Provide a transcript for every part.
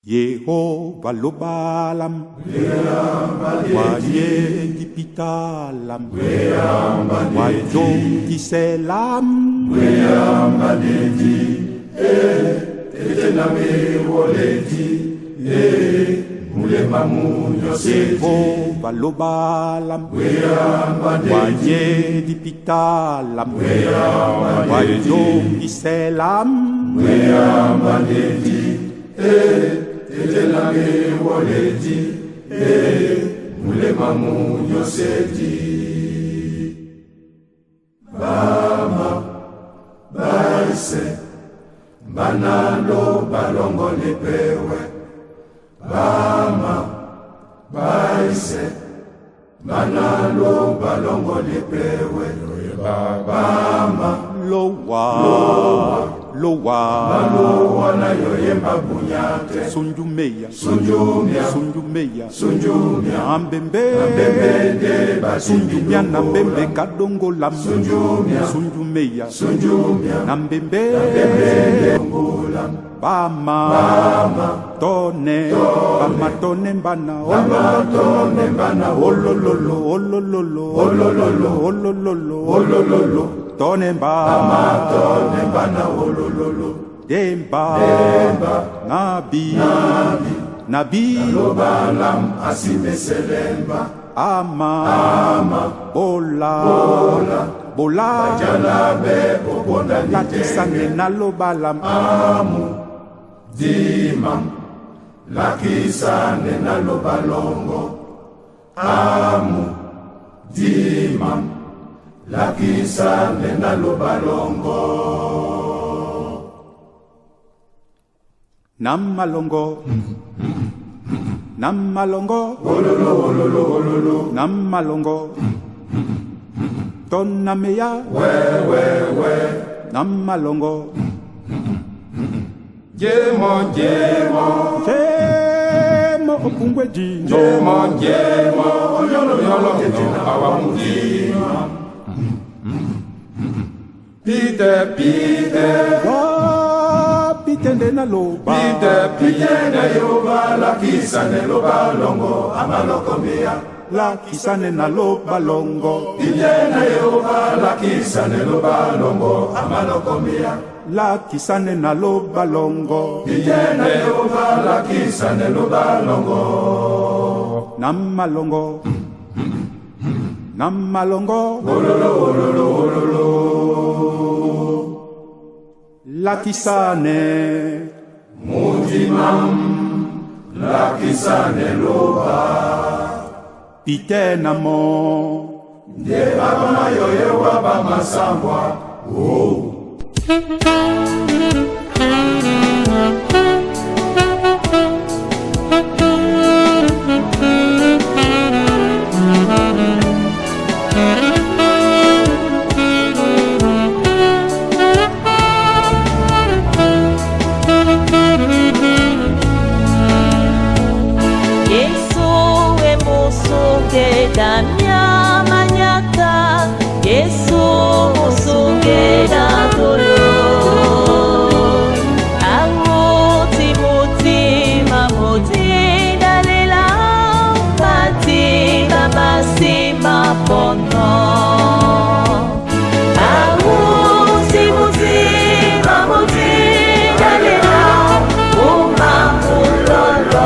Yehova lobalam, waye dipitalam, wajongi selam, Yehova lobalam, waye dipitalam, wajongi selam, Bama baise banalo balongo lepewe. Bama baise banalo balongo lepewe. Bama Lowa na yoyemba bunyate Sunjumia Ambembe Sunjumia Nambembe Kadongolam Sunjumia Nambembe Bama Tone Mbana Olololo Tone mbana olololo Demba Nabi Lobalam asime selemba Ama Bola Jalabe Obonda Lakisane na lobalam Amu Dimam Lakisane na lobalongo Amu Dimam Lakisane na lobalongo Namalongo Ololo Namalongo Tonameya we Namalongo Jemo Okungwe Jino Jemo Yolo Ketina Awamudima Pite ndena loba Pite na yoba Lakisane loba longo Amalokomia Lakisane na loba longo Pite na yoba Lakisane loba longo Amalokomia Lakisane na loba longo Pite na yoba Lakisane loba longo Namalongo Ololo Lakisane Mudimam Lakisane loba Pite namo Nde abana yoyewa bamasambwa Damia manyaka Yesu musungeda tolo Amuti dalela Pati babasi mapono Amuti dalela Umamulolo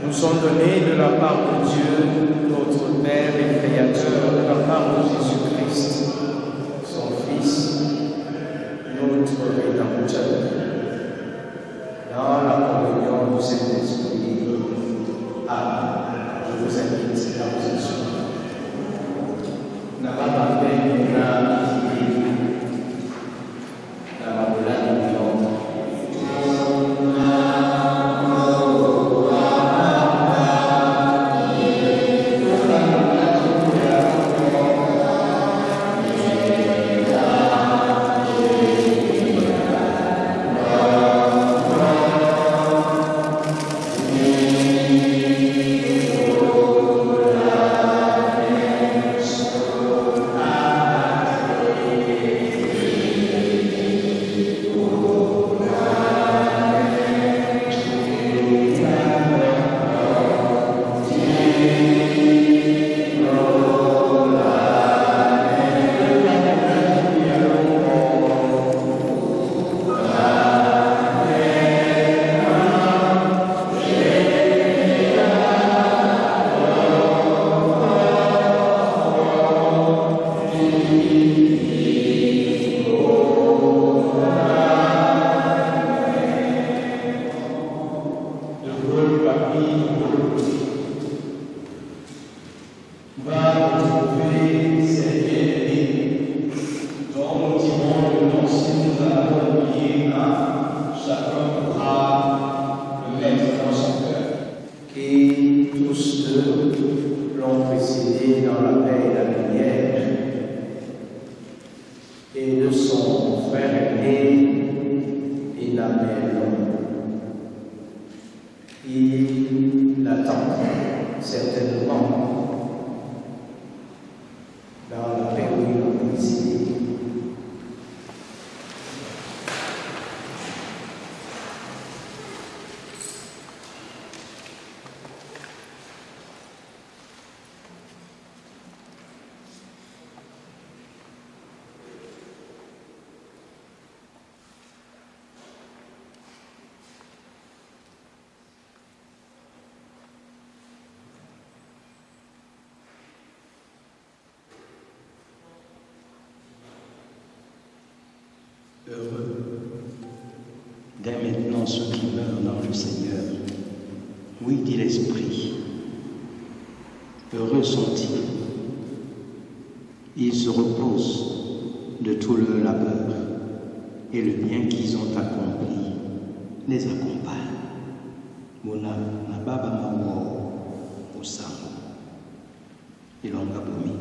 nous sont donnés de la part de Dieu, notre Père et Créateur, de la part de Jésus-Christ, son Fils, notre Rédempteur. Dans la communion du Saint-Esprit, parmi nous. Va retrouver ces bien-aimés dont nous dirons le nom si nous avons oublié un. Chacun pourra le mettre dans son cœur. Et tous deux l'ont précédé dans la paix et la lumière. Et de son frère aîné, Enamel. Il l'attend certainement dans la paix où il a précédé. Heureux, dès maintenant ceux qui meurent dans le Seigneur. Oui, dit l'Esprit. Heureux sont-ils. Ils se reposent de tout leur labeur, et le bien qu'ils ont accompli les accompagne. Mona nababa mawo osango. Ilonga bomi.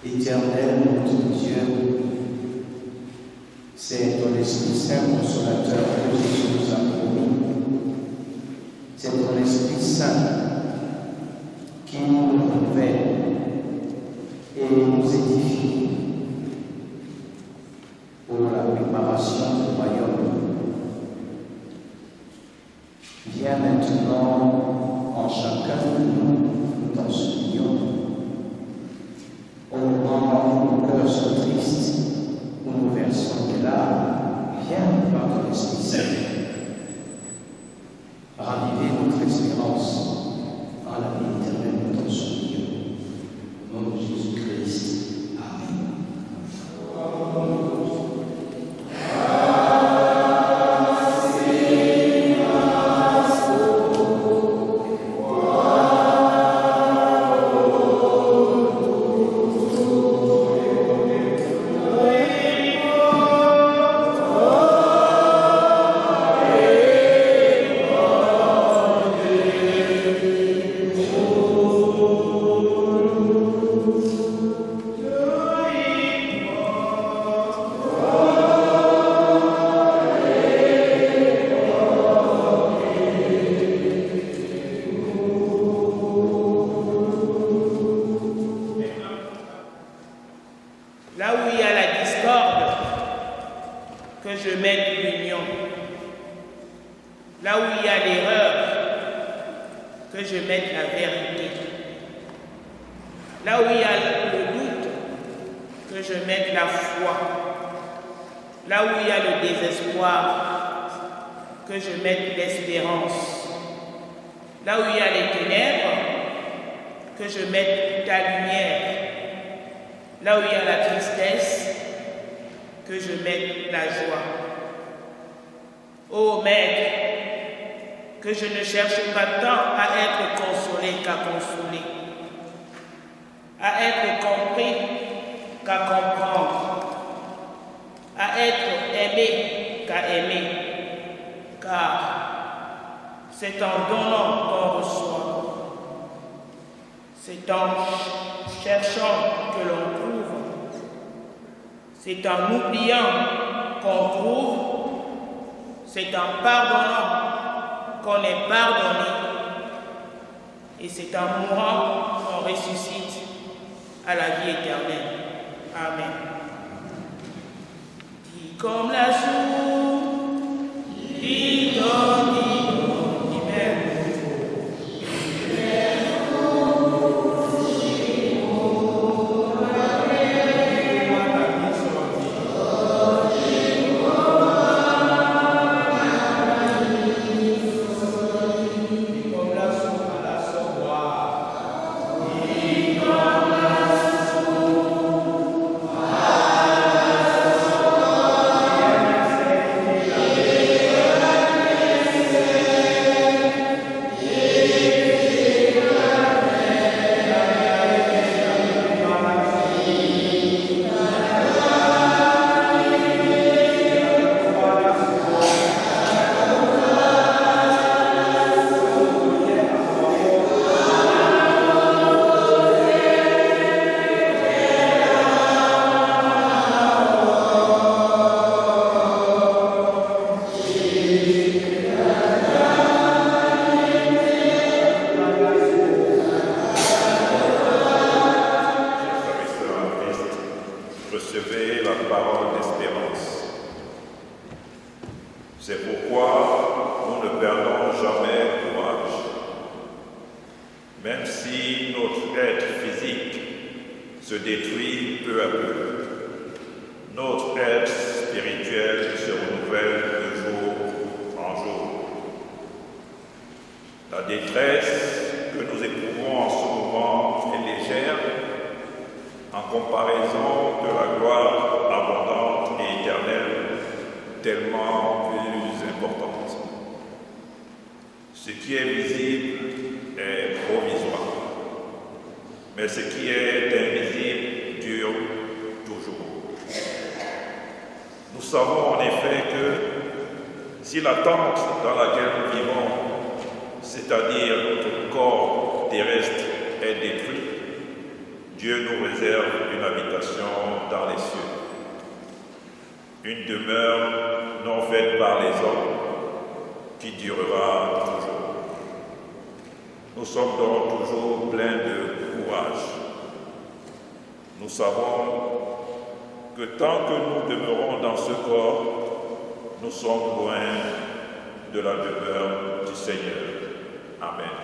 Éternel notre Dieu, c'est ton Esprit Saint consolateur que Jésus nous a promis. C'est ton Esprit Saint qui nous renouvelle et nous édifie pour la préparation du royaume. Viens maintenant en chacun de nous, dans ce lion. Au moment où nos cœurs sont tristes, où nous versons des larmes, viens par ton Esprit Saint. Ravivez notre espérance en la vie éternelle de ton Dieu. Au nom de Jésus-Christ. Amen. Amen. mette l'union. Là où il y a l'erreur, que je mette la vérité. Là où il y a le doute, que je mette la foi. Là où il y a le désespoir, que je mette l'espérance. Là où il y a les ténèbres, que je mette ta lumière. Là où il y a la tristesse, que je mette la joie. Ô Maître, que je ne cherche pas tant à être consolé qu'à consoler, à être compris qu'à comprendre, à être aimé qu'à aimer, car c'est en donnant qu'on reçoit, c'est en cherchant que l'on trouve, c'est en oubliant qu'on trouve, c'est en pardonnant qu'on est pardonné, et c'est en mourant qu'on ressuscite à la vie éternelle. Amen. Dis comme la source, dis ton recevez la parole d'espérance. C'est pourquoi nous ne perdons jamais courage. Même si notre être physique se détruit peu à peu, notre être spirituel se renouvelle de jour en jour. La détresse que nous éprouvons en ce moment est légère en comparaison de la gloire abondante et éternelle, tellement plus importante. Ce qui est visible est provisoire, mais ce qui est invisible dure toujours. Nous savons en effet que si l'attente dans laquelle nous vivons, c'est-à-dire notre corps terrestre, est détruit, Dieu nous réserve une habitation dans les cieux, une demeure non faite par les hommes qui durera toujours. Nous sommes donc toujours pleins de courage. Nous savons que tant que nous demeurons dans ce corps, nous sommes loin de la demeure du Seigneur. Amen.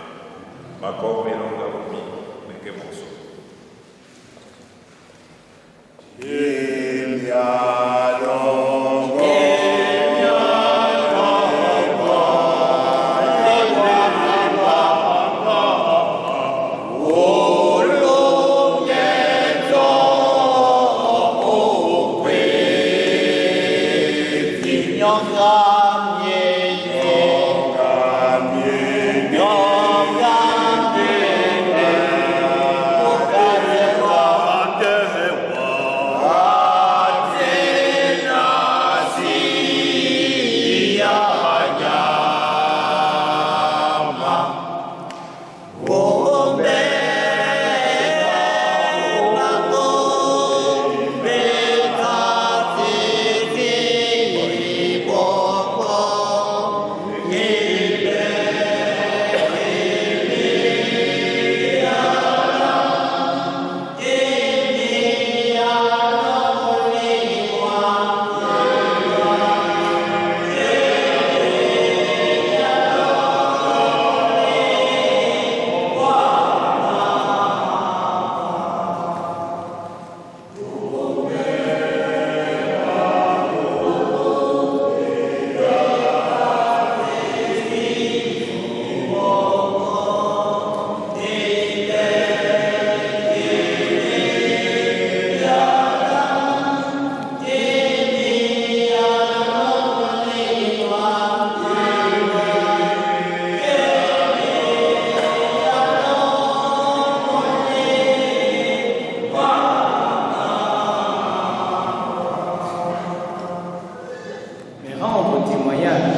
Mais rendre témoignage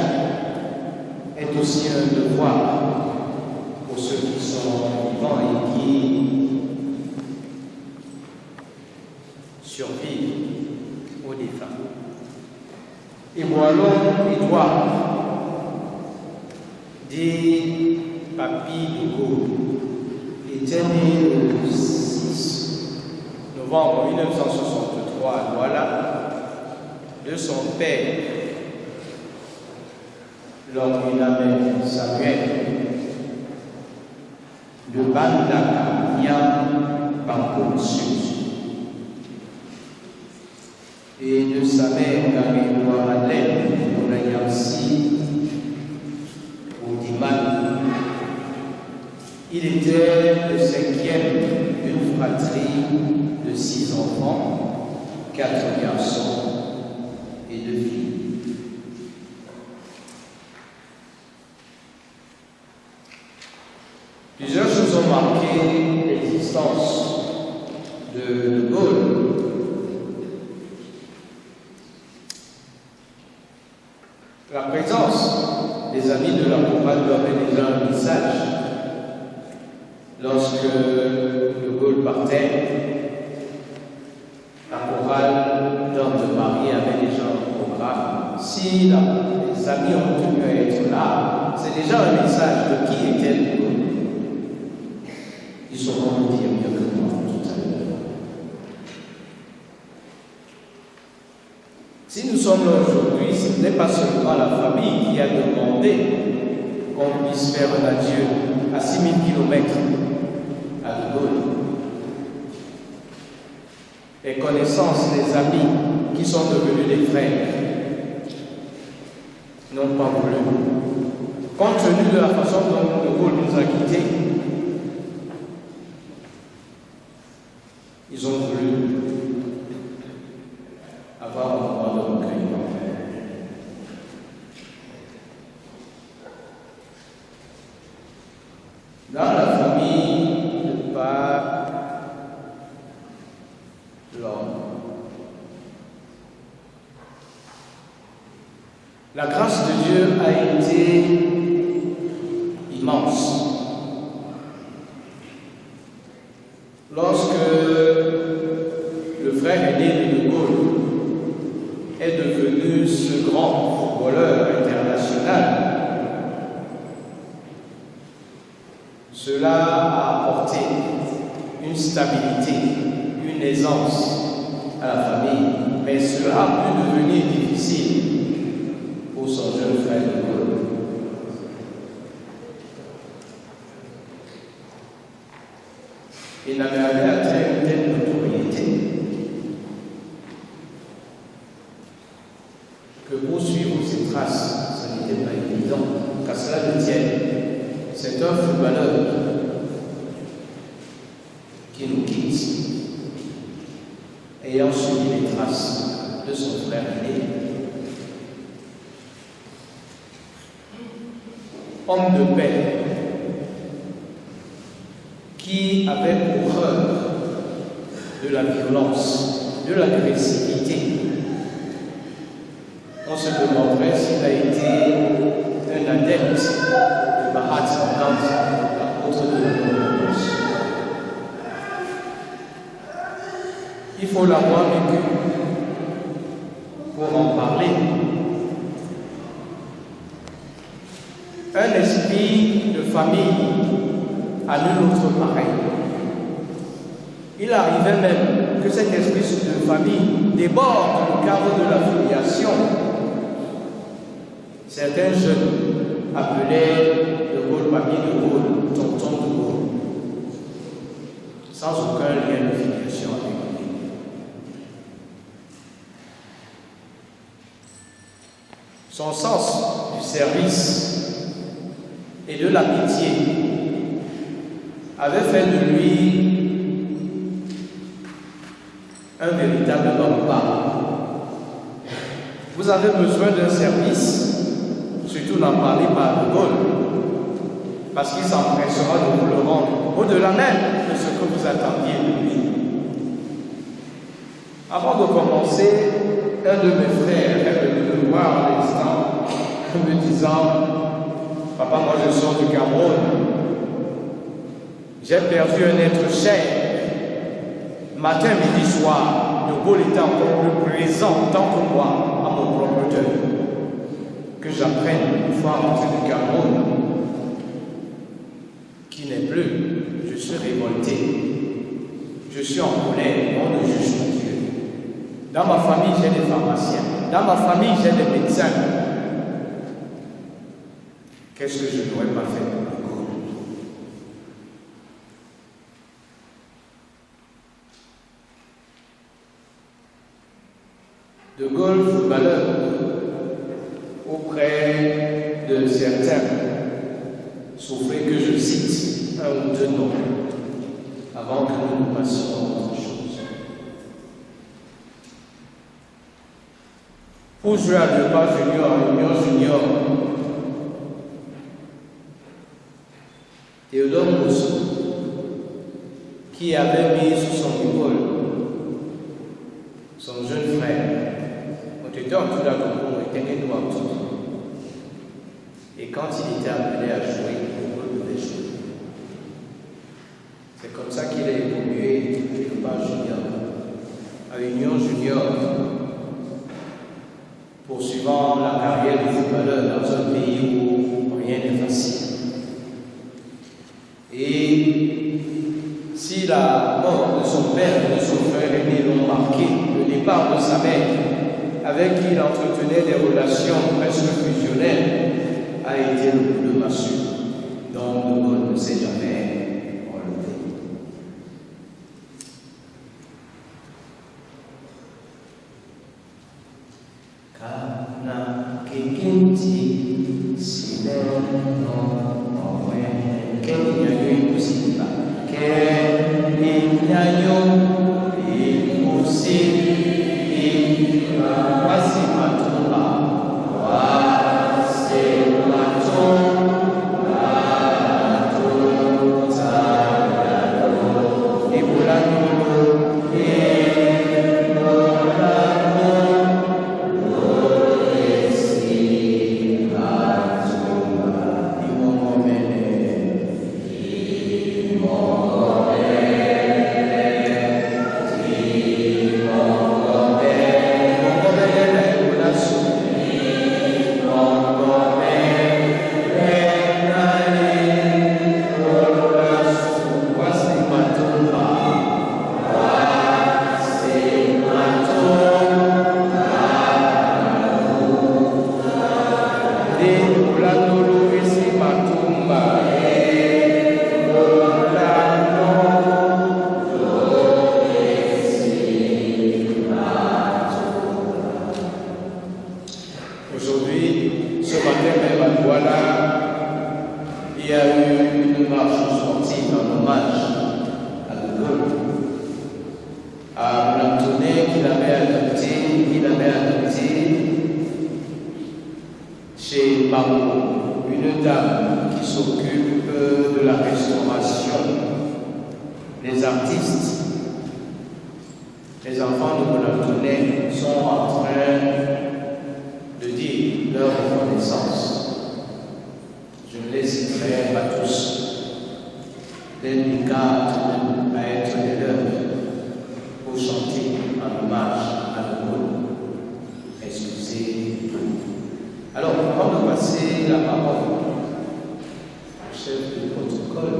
est aussi un devoir pour ceux qui sont vivants et qui survivent aux défunts. Et voilà Édouard, dit Papy Dugo, était né le 6 novembre 1963 à Douala, de son père, l'ordinateur Samuel, de Bandaka, Yam Banko Sud, et de sa mère, Marie-Noire Madeleine, on a aussi au Diman. Il était le 5e d'une fratrie de 6 enfants, 4 garçons et 2 filles. Plusieurs choses ont marqué l'existence de Gaulle. La présence des amis de la chorale donnait déjà un message. Lorsque De Gaulle partait, la chorale d'Homme de Marie avait déjà un programme. Si les amis ont tenu à être là, c'est déjà un message de qui était De Gaulle. Ils sauront nous dire mieux que moi tout à l'heure. Si nous sommes là aujourd'hui, ce n'est pas seulement la famille qui a demandé qu'on puisse faire un adieu à 6000 km à De Gaulle. Les connaissances, les amis qui sont devenus des frères n'ont pas voulu. Compte tenu de la façon dont De Gaulle nous a quittés, ils ont voulu avoir un moment de recueillement. Dans la famille de par l'homme, la grâce de Dieu a été immense. Lorsque le frère aîné de De Gaulle est devenu ce grand footballeur international, cela a apporté une stabilité, une aisance à la famille, mais cela a pu devenir difficile pour son jeune frère De Gaulle. Il n'avait atteint une telle notoriété que pour suivre ses traces, ce n'était pas évident, qu'à cela ne tienne. C'est un footballeur qui nous quitte, ayant suivi les traces de son frère aîné. Homme de paix, qui avait horreur de la violence, de l'agressivité. On se demanderait s'il a été un adepte de Mahatma Gandhi, l'apôtre de la non-violence. Il faut l'avoir vécu pour en parler. Un esprit de famille à nul autre pareil. Il arrivait même que cet esprit de famille déborde le cadre de la filiation. Certains jeunes appelaient De Gaulle Papy De Gaulle, tonton De Gaulle, sans aucun lien de filiation avec lui. Son sens du service et de l'amitié avait fait de lui un véritable homme bas. Vous avez besoin d'un service, surtout n'en parlez pas à De Gaulle, parce qu'il s'empressera de vous le rendre, au-delà même de ce que vous attendiez de lui. Avant de commencer, un de mes frères est venu me voir en l'instant, me disant, papa, moi je sors du Cameroun. J'ai perdu un être cher. Matin, midi, soir, De Gaulle était encore plus présent tant que moi à mon propre deuil. Que j'apprenne une fois rentré du Cameroun, qui n'est plus, je suis révolté. Je suis en colère, on ne juge pas Dieu. Dans ma famille, j'ai des pharmaciens. Dans ma famille, j'ai des médecins. Qu'est-ce que je n'aurais pas fait pour De Gaulle? De Gaulle, footballeur, auprès de certains, souffrait que je cite un ou deux noms avant que nous nous passions à autre chose. Pour jouer à Lepas Junior, Union Junior, Théodore Rousseau, qui avait mis sous son épaule son jeune frère, on était en tout d'accord, on était né en tout. Et quand il était appelé à jouer, on devait jouer. C'est comme ça qu'il a évolué quelque part junior, à Union Junior, poursuivant la carrière de footballeur dans un pays où rien n'est facile. Et si la mort de son père et de son frère aîné l'ont marqué, le départ de sa mère, avec qui il entretenait des relations presque fusionnelles, a été le coup de massue dont De Gaulle ne s'est jamais relevé. Kana kekinti sineno owe kenyanyo ikusiba kenyanyo ikusiba wasi matumba wasi matumba Aujourd'hui, ce matin même à Douala, il y a eu une marche sportive en hommage à De Gaulle, à l'Antonet qu'il avait adopté chez Mamo, une dame qui s'occupe de la restauration des artistes. Les enfants de l'Antonet sont en train de dire leur reconnaissance. Je ne les citerai pas tous. Délicat à être des leurs pour chanter en hommage à De Gaulle. Excusez tout. Alors, avant de passer la parole au chef du protocole,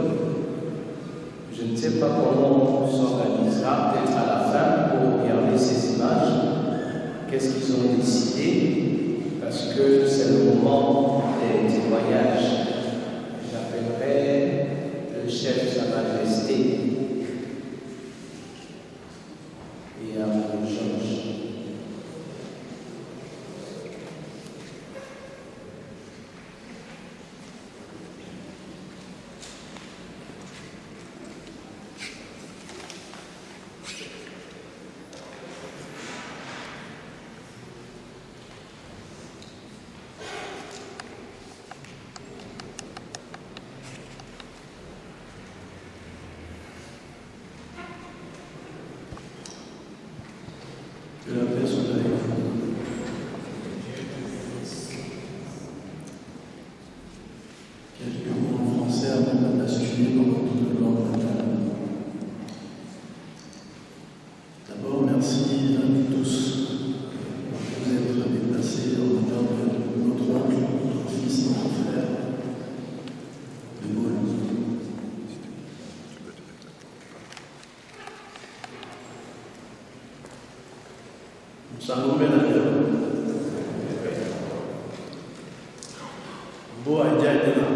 je ne sais pas comment on s'organisera, peut-être à la fin, pour regarder ces images. Qu'est-ce qu'ils ont décidé? Parce que c'est le moment des témoignages. J'appellerai le chef de Sa Majesté et à mon Georges. continuer pendant tout le long de la journée. D'abord, merci à nous tous pour vous être déplacés en l'honneur de notre oncle, notre fils, notre frère, de Gaulle. Nous savons bien la Boa Jaidena.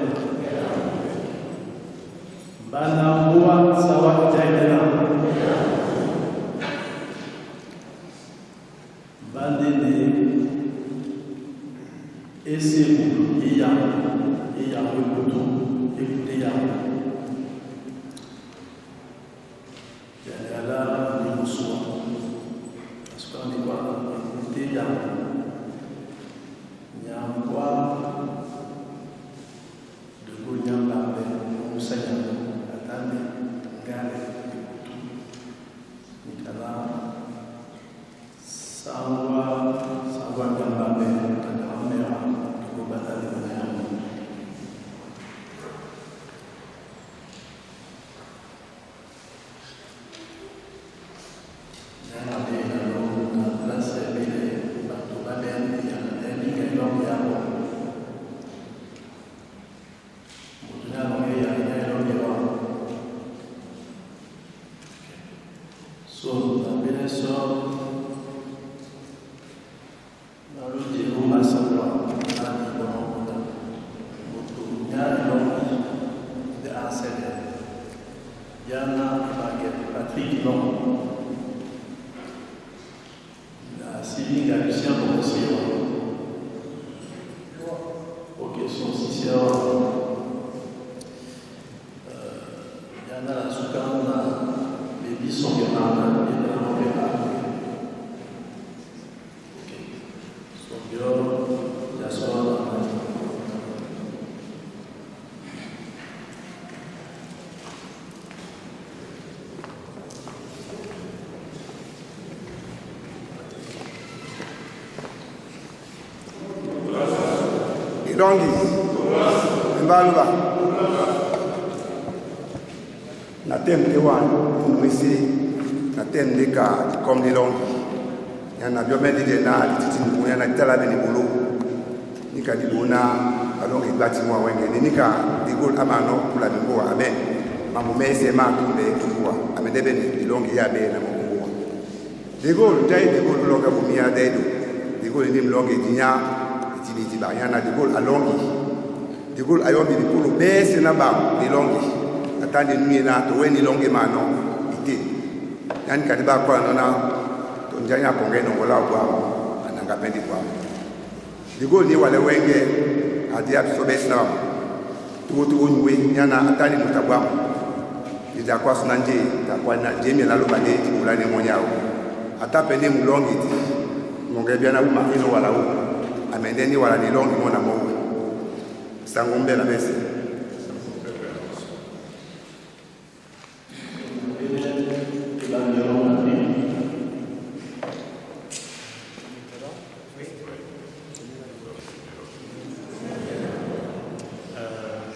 Bana Boa Sawa Jaidena. Bandene Essayez-vous, et écoutez ya. Là, il nous soit. Parce qu'on est quoi? Écoutez ya. Il y a quoi? Ilongi Mbaluba na tem de wan mwisi na tem de ka comme Ilongi yana biomedi de na titi ni yana tala beni bolo nika di bona alongi bati mwa wenge nika di gol amano kula mboa amen mambo mese ma tumbe kubwa amedebe ni Ilongi ya be na mboa de gol dai de gol longa bumia dedo de gol ni mlonge dinya yana de Gaulle alongi de Gaulle ayombi pour bese na ba Ilongi atande nuit na to weni longi mano ite yani kadiba kwa nona to njanya konge no ngola kwa ananga pendi kwa de Gaulle ni wale wenge adi absorbe na to onwe yana atande mutabwa ida kwa sunanje ta kwa na jemi na lobade kula ne monyao atapende mulongi ngonge bia na uma ino wala u amendeni wala ni longi mona mo sangombe na bese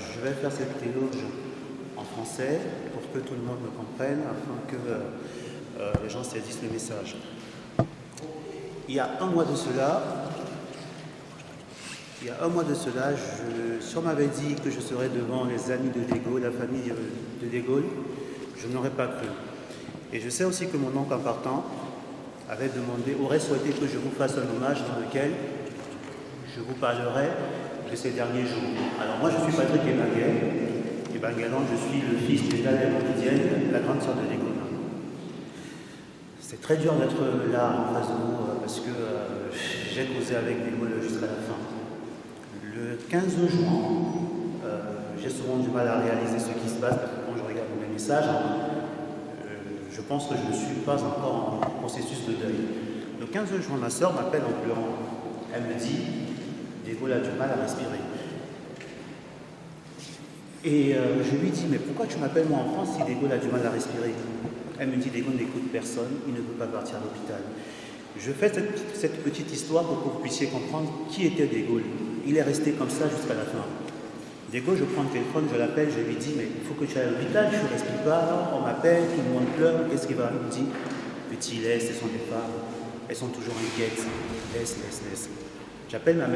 je vais faire cette éloge en français pour que tout le monde me comprenne afin que les gens saisissent le message. Il y a un mois de cela, si on m'avait dit que je serais devant les amis de De Gaulle, la famille de De Gaulle, je n'aurais pas cru. Et je sais aussi que mon oncle en partant aurait souhaité que je vous fasse un hommage dans lequel je vous parlerai de ces derniers jours. Alors moi je suis Patrick Ebanguelan, je suis le fils de Daniel Montdidienne, la grande sœur de De Gaulle. C'est très dur d'être là en face de vous parce que j'ai causé avec De Gaulle jusqu'à la fin. Le 15 juin, j'ai souvent du mal à réaliser ce qui se passe parce que quand je regarde mes messages, je pense que je ne suis pas encore en processus de deuil. Le 15 juin, ma soeur m'appelle en pleurant. Elle me dit « De Gaulle a du mal à respirer ». Et je lui dis « Mais pourquoi tu m'appelles moi en France si De Gaulle a du mal à respirer ?» Elle me dit « De Gaulle n'écoute personne, il ne peut pas partir à l'hôpital ». Je fais cette petite histoire pour que vous puissiez comprendre qui était De Gaulle. Il est resté comme ça jusqu'à la fin. De Gaulle, je prends le téléphone, je l'appelle, je lui dis, mais il faut que tu ailles à l'hôpital, je ne respire pas, on m'appelle, tout le monde pleure, qu'est-ce qu'il va? Il me dit, petit, laisse, ce sont des femmes, elles sont toujours inquiètes, laisse. J'appelle ma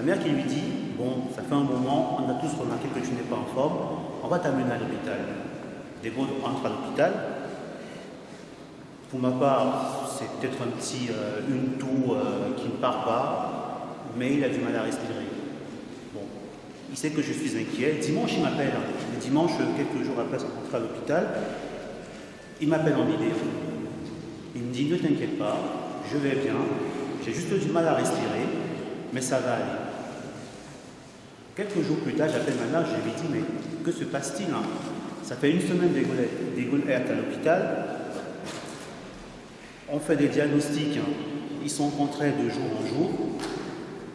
mère qui lui dit, bon, ça fait un moment, on a tous remarqué que tu n'es pas en forme, on va t'amener à l'hôpital. De Gaulle entre à l'hôpital. Pour ma part, c'est peut-être une toux qui ne part pas, mais il a du mal à respirer. Bon, il sait que je suis inquiet. Dimanche, il m'appelle. Le dimanche, quelques jours après son entrée à l'hôpital, il m'appelle en vidéo. Il me dit, ne t'inquiète pas, je vais bien, j'ai juste du mal à respirer, mais ça va aller. Quelques jours plus tard, j'appelle ma mère, je lui dis, mais que se passe-t-il hein? Ça fait une semaine que De Gaulle est à l'hôpital. On fait des diagnostics, hein. Ils sont contraires de jour en jour.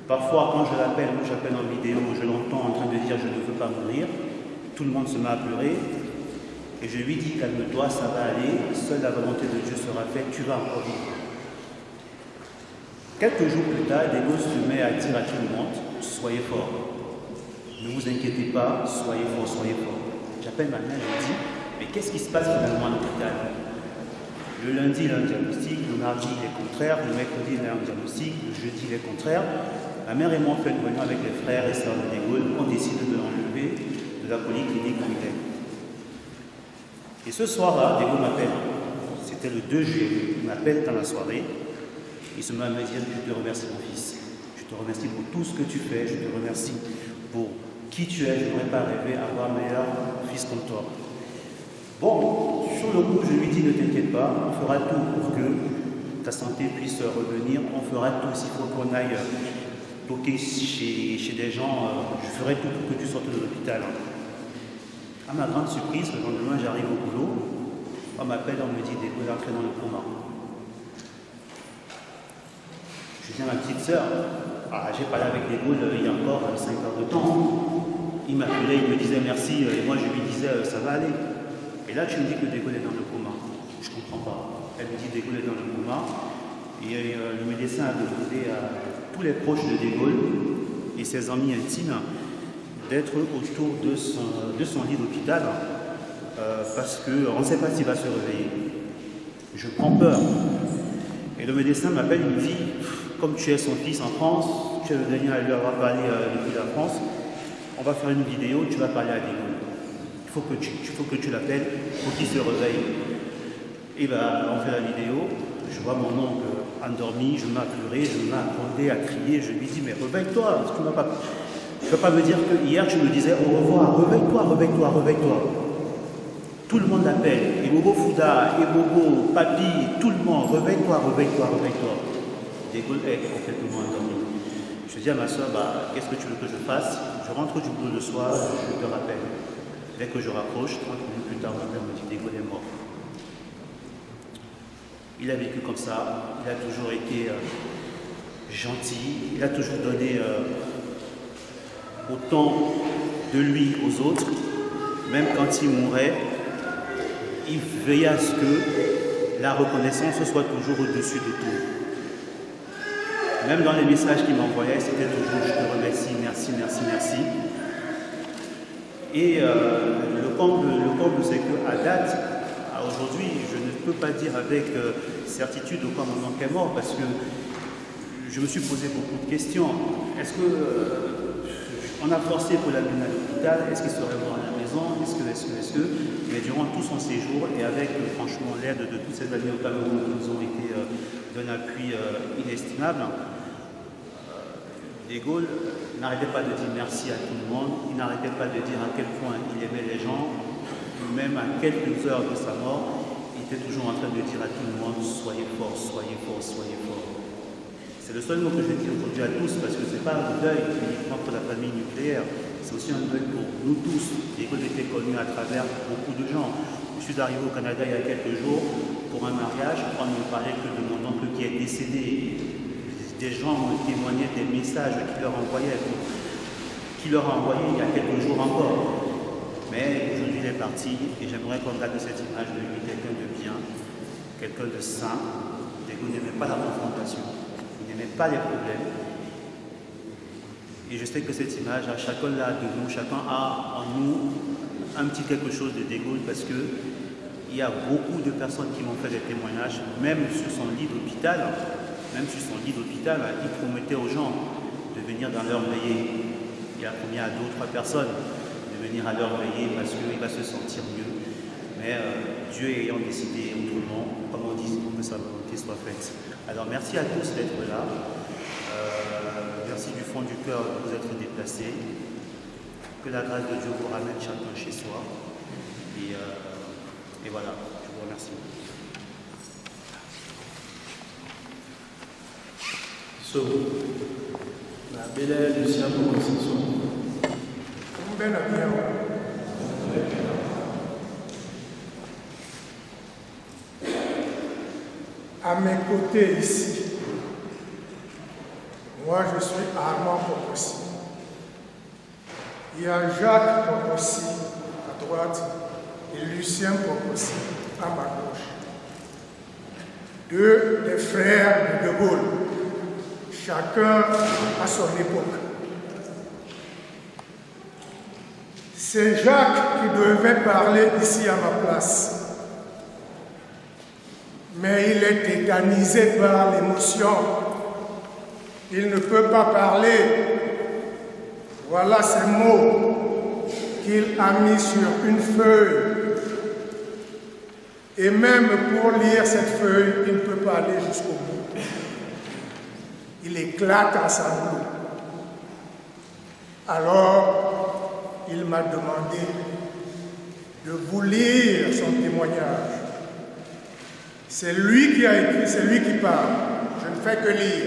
Parfois, quand j'appelle en vidéo, je l'entends en train de dire « je ne veux pas mourir ». Tout le monde se met à pleurer. Et je lui dis « calme-toi, ça va aller, seule la volonté de Dieu sera faite, tu vas encore vivre ». Quelques jours plus tard, De Gaulle se met à dire à tout le monde « soyez forts, ne vous inquiétez pas, soyez forts, soyez forts ». J'appelle ma mère, je lui dis « mais qu'est-ce qui se passe finalement à l'hôpital ?» Le lundi, il a un diagnostic, le mardi, il est contraire, le mercredi, il a un diagnostic, le jeudi, il est contraire. Ma mère et moi, on fait une réunion avec les frères et sœurs de De Gaulle, on décide de l'enlever de la polyclinique où il est. Et ce soir-là, De Gaulle m'appelle. C'était le 2 juillet. Il m'appelle dans la soirée. Il se met à me dire « je te remercie mon fils. Je te remercie pour tout ce que tu fais. Je te remercie pour qui tu es. Je n'aurais pas rêvé avoir un meilleur fils comme toi. » Bon, sur le coup, je lui dis, ne t'inquiète pas, on fera tout pour que ta santé puisse revenir, on fera tout s'il faut qu'on aille toquer chez des gens, je ferai tout pour que tu sortes de l'hôpital. À ma grande surprise, le lendemain, j'arrive au boulot, on m'appelle, on me dit, De Gaulle est entré dans le coma. Je dis à ma petite sœur, j'ai parlé avec De Gaulle il y a encore 5 heures de temps, il m'appelait, il me disait merci, et moi je lui disais, ça va aller. Et là, tu me dis que De Gaulle est dans le coma. Je ne comprends pas. Elle me dit De Gaulle est dans le coma. Et le médecin a demandé à tous les proches de De Gaulle et ses amis intimes d'être autour de son lit d'hôpital parce qu'on ne sait pas s'il va se réveiller. Je prends peur. Et le médecin m'appelle, il me dit, comme tu es son fils en France, tu es le dernier à lui avoir parlé depuis la France, on va faire une vidéo, tu vas parler à De Gaulle. Il faut que tu l'appelles pour qu'il se réveille. Et on fait la vidéo, je vois mon oncle endormi, je me mets à pleurer, je me mets à gronder, à crier, je lui dis mais réveille-toi, tu ne peux pas me dire que hier tu me disais au revoir, réveille-toi. Tout le monde l'appelle, et Bobo Fouda, et Bobo, Papi, tout le monde, réveille-toi. De Gaulle est complètement endormi. Je dis à ma soeur, qu'est-ce que tu veux que je fasse? Je rentre du boulot le soir, je te rappelle. Dès que je raccroche, 30 minutes plus tard, ma mère me dit De Gaulle est mort. Il a vécu comme ça, il a toujours été gentil, il a toujours donné autant de lui aux autres, même quand il mourait, il veillait à ce que la reconnaissance soit toujours au-dessus de tout. Même dans les messages qu'il m'envoyait, c'était toujours je te remercie, merci. Et le comble, c'est qu'à date, à aujourd'hui, je ne peux pas dire avec certitude de quoi mon oncle est mort, parce que je me suis posé beaucoup de questions. Est-ce qu'on a forcé pour l'amener à l'hôpital? Est-ce qu'il serait mort à la maison? Est-ce que Mais durant tout son séjour, et avec franchement l'aide de tous ces amis au Cameroun qui nous ont été d'un appui inestimable, De Gaulle n'arrêtait pas de dire merci à tout le monde, il n'arrêtait pas de dire à quel point il aimait les gens, même à quelques heures de sa mort, il était toujours en train de dire à tout le monde soyez forts. C'est le seul mot que je dis aujourd'hui à tous, parce que ce n'est pas un deuil uniquement pour la famille nucléaire, c'est aussi un deuil pour nous tous. De Gaulle était connu à travers beaucoup de gens. Je suis arrivé au Canada il y a quelques jours pour un mariage, on ne me parlait que de mon oncle qui est décédé. Des gens m'ont témoigné des messages qu'il leur envoyait il y a quelques jours encore. Mais aujourd'hui, il est parti et j'aimerais qu'on regarde cette image de lui, quelqu'un de bien, quelqu'un de sain. De Gaulle n'aimait pas la confrontation, il n'aimait pas les problèmes. Et je sais que cette image, chacun là de nous, chacun a en nous un petit quelque chose de De Gaulle, parce que il y a beaucoup de personnes qui m'ont fait des témoignages, même sur son lit d'hôpital, il promettait aux gens de venir dans leur veillée. Il a promis à 2 ou 3 personnes de venir à leur veillée parce qu'il va se sentir mieux. Mais Dieu ayant décidé autrement, comme on dit, que sa volonté soit faite. Alors merci à tous d'être là. Merci du fond du cœur de vous être déplacés. Que la grâce de Dieu vous ramène chacun chez soi. Et voilà, je vous remercie. So, la belle Lucien pour concession. À mes côtés ici, moi je suis Armand Popossi. Il y a Jacques Popossi à droite et Lucien Popossi à ma gauche. 2 des frères de De Gaulle, chacun à son époque. C'est Jacques qui devait parler ici à ma place. Mais il est tétanisé par l'émotion. Il ne peut pas parler. Voilà ces mots qu'il a mis sur une feuille. Et même pour lire cette feuille, il ne peut pas aller jusqu'au bout. Il éclate en sanglots. Alors, il m'a demandé de vous lire son témoignage. C'est lui qui a écrit, c'est lui qui parle. Je ne fais que lire.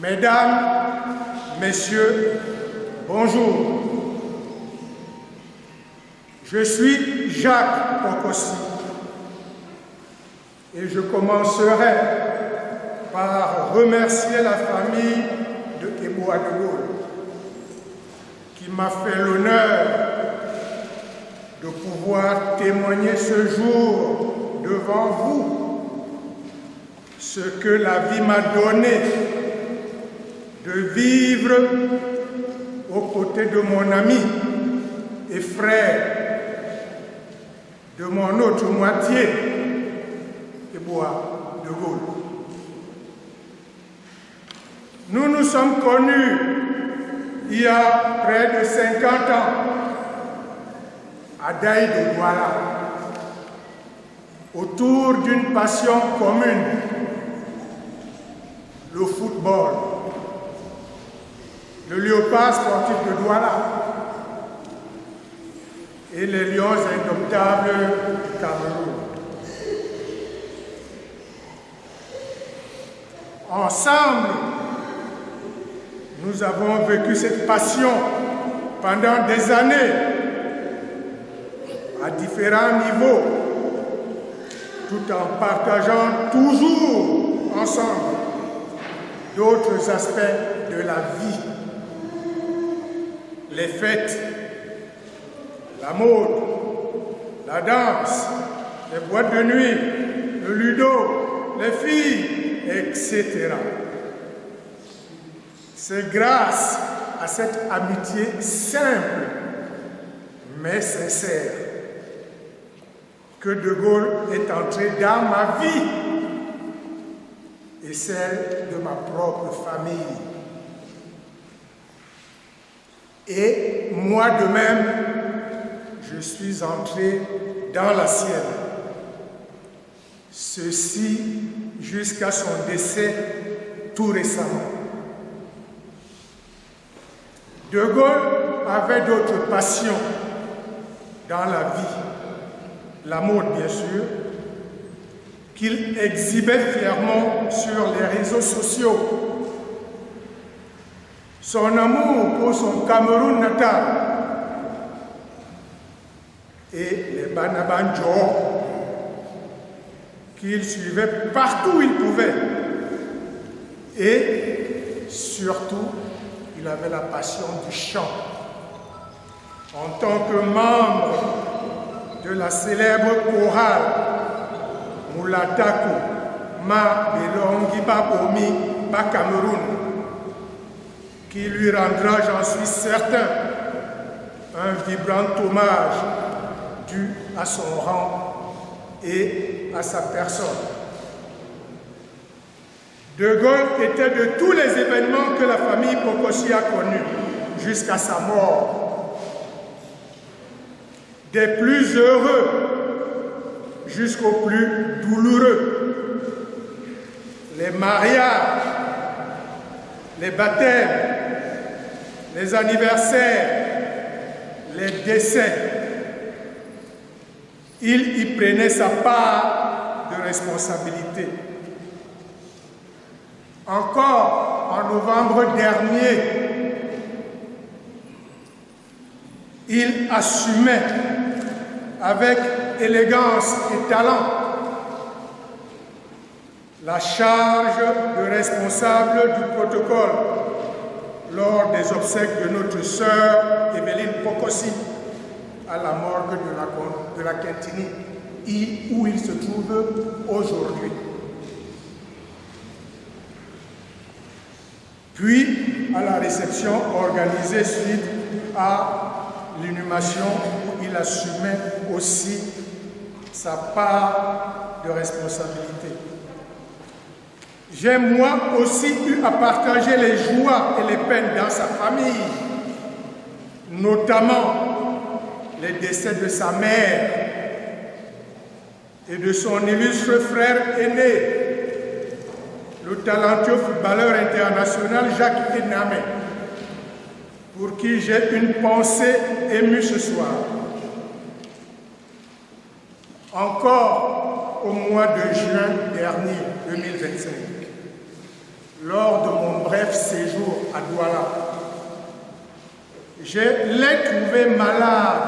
Mesdames, Messieurs, bonjour. Je suis Jacques Popossi et je commencerai par remercier la famille de Eboa De Gaulle qui m'a fait l'honneur de pouvoir témoigner ce jour devant vous ce que la vie m'a donné de vivre aux côtés de mon ami et frère, de mon autre moitié, Eboa De Gaulle. Nous nous sommes connus il y a près de 50 ans à Daï de Douala, autour d'une passion commune, le football, le léopard sportif de Douala et les lions indomptables du Cameroun. Ensemble, nous avons vécu cette passion pendant des années, à différents niveaux, tout en partageant toujours ensemble d'autres aspects de la vie. Les fêtes, la mode, la danse, les boîtes de nuit, le ludo, les filles, etc. C'est grâce à cette amitié simple, mais sincère, que De Gaulle est entré dans ma vie et celle de ma propre famille. Et moi de même, je suis entré dans la sienne. Ceci jusqu'à son décès tout récemment. De Gaulle avait d'autres passions dans la vie. La mode, bien sûr, qu'il exhibait fièrement sur les réseaux sociaux. Son amour pour son Cameroun natal et les Banabanjo qu'il suivait partout où il pouvait. Et surtout, il avait la passion du chant. En tant que membre de la célèbre chorale Moulatako Ma Belongi Babomi Ba Cameroun, qui lui rendra, j'en suis certain, un vibrant hommage dû à son rang et à sa personne. De Gaulle était de tous les événements que la famille Pokosi a connus jusqu'à sa mort, des plus heureux jusqu'aux plus douloureux, les mariages, les baptêmes, les anniversaires, les décès. Il y prenait sa part de responsabilité. Encore en novembre dernier, il assumait avec élégance et talent la charge de responsable du protocole lors des obsèques de notre sœur Evelyne Pokosi à la morgue de la Quintini, où il se trouve aujourd'hui. Puis à la réception organisée suite à l'inhumation où il assumait aussi sa part de responsabilité. J'ai moi aussi eu à partager les joies et les peines dans sa famille, notamment les décès de sa mère et de son illustre frère aîné, le talentueux footballeur international Jacques Enamé, pour qui j'ai une pensée émue ce soir. Encore au mois de juin dernier, 2025, lors de mon bref séjour à Douala, je l'ai trouvé malade,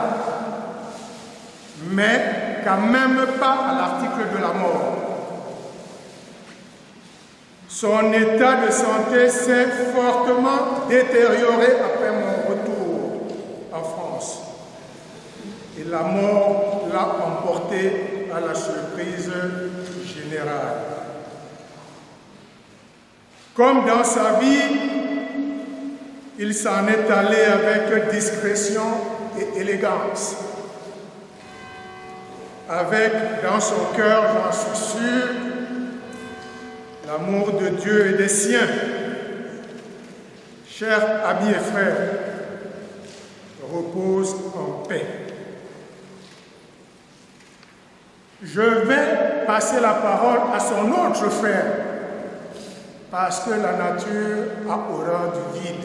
mais quand même pas à l'article de la mort. Son état de santé s'est fortement détérioré après mon retour en France. Et la mort l'a emporté à la surprise générale. Comme dans sa vie, il s'en est allé avec discrétion et élégance. Avec dans son cœur, j'en suis sûr, l'amour de Dieu et des siens. Chers amis et frères, repose en paix. Je vais passer la parole à son autre frère, parce que la nature a horreur du vide.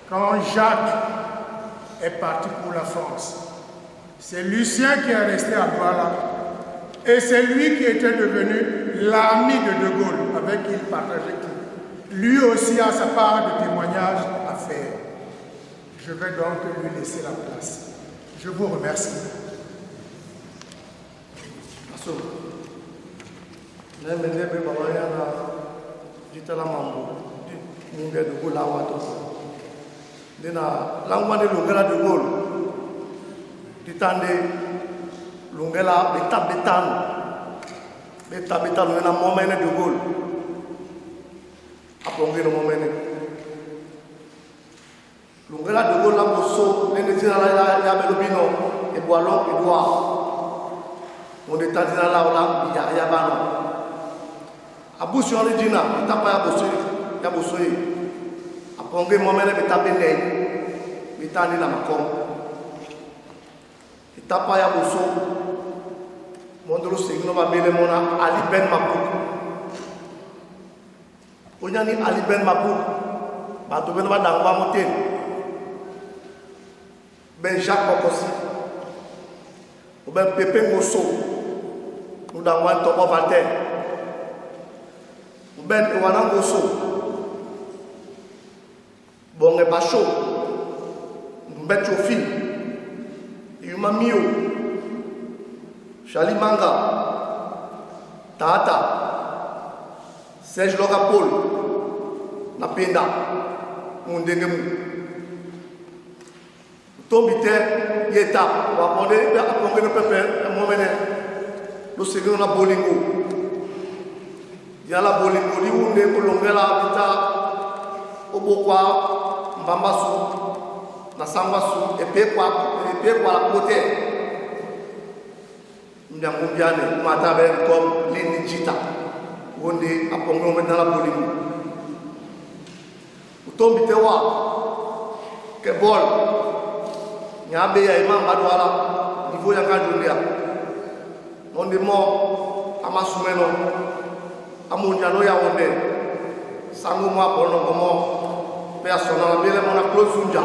Quand Jacques est parti pour la France, c'est Lucien qui est resté à Douala, et c'est lui qui était devenu l'ami de Gaulle, avec qui il partageait tout. Lui aussi a sa part de témoignage à faire. Je vais donc lui laisser la place. Je vous remercie. Lungela betan na momene de Gaulle aponge no momene Lungela de Gaulle la bosso le netina la ya belobino e boalon e boa on est tandina la ya bano abusi origina tapa ya bosso aponge momene betapene bitani la makom tapa ya bosso mondolo signo ba mele mona Ali Ben Mabou onyani Ali Ben Mabou ba to ben ba dangwa motel ben Jacques Pokosi o ben Pepe Ngosso no dangwa to ba Valter o ben Ewana Ngosso bonge bacho mbet ofi yuma mio Charlie Manga, Tata, Serge Logapol, Napenda, Mundengemu. Tombite, Yeta, Wapone, Apongeno Pepe, Momene, lo seguono la Bolingo. Yala Bolingo, Liunde, Colongela, Vita, Okwa, Mbambasu, Nasambasu, et Pekwa la côté. Mbiane, Matabe, comme l'Inijita, où on est à Pongo dans la Bolivie. Utombitewa, Kebol, Nyabe ya Imam Badwala, niveau ya Kadulia. On est mort à Masumeno, à Mouniano ya Onde, Sangouma Bono, personnel, mais on a close Sunja.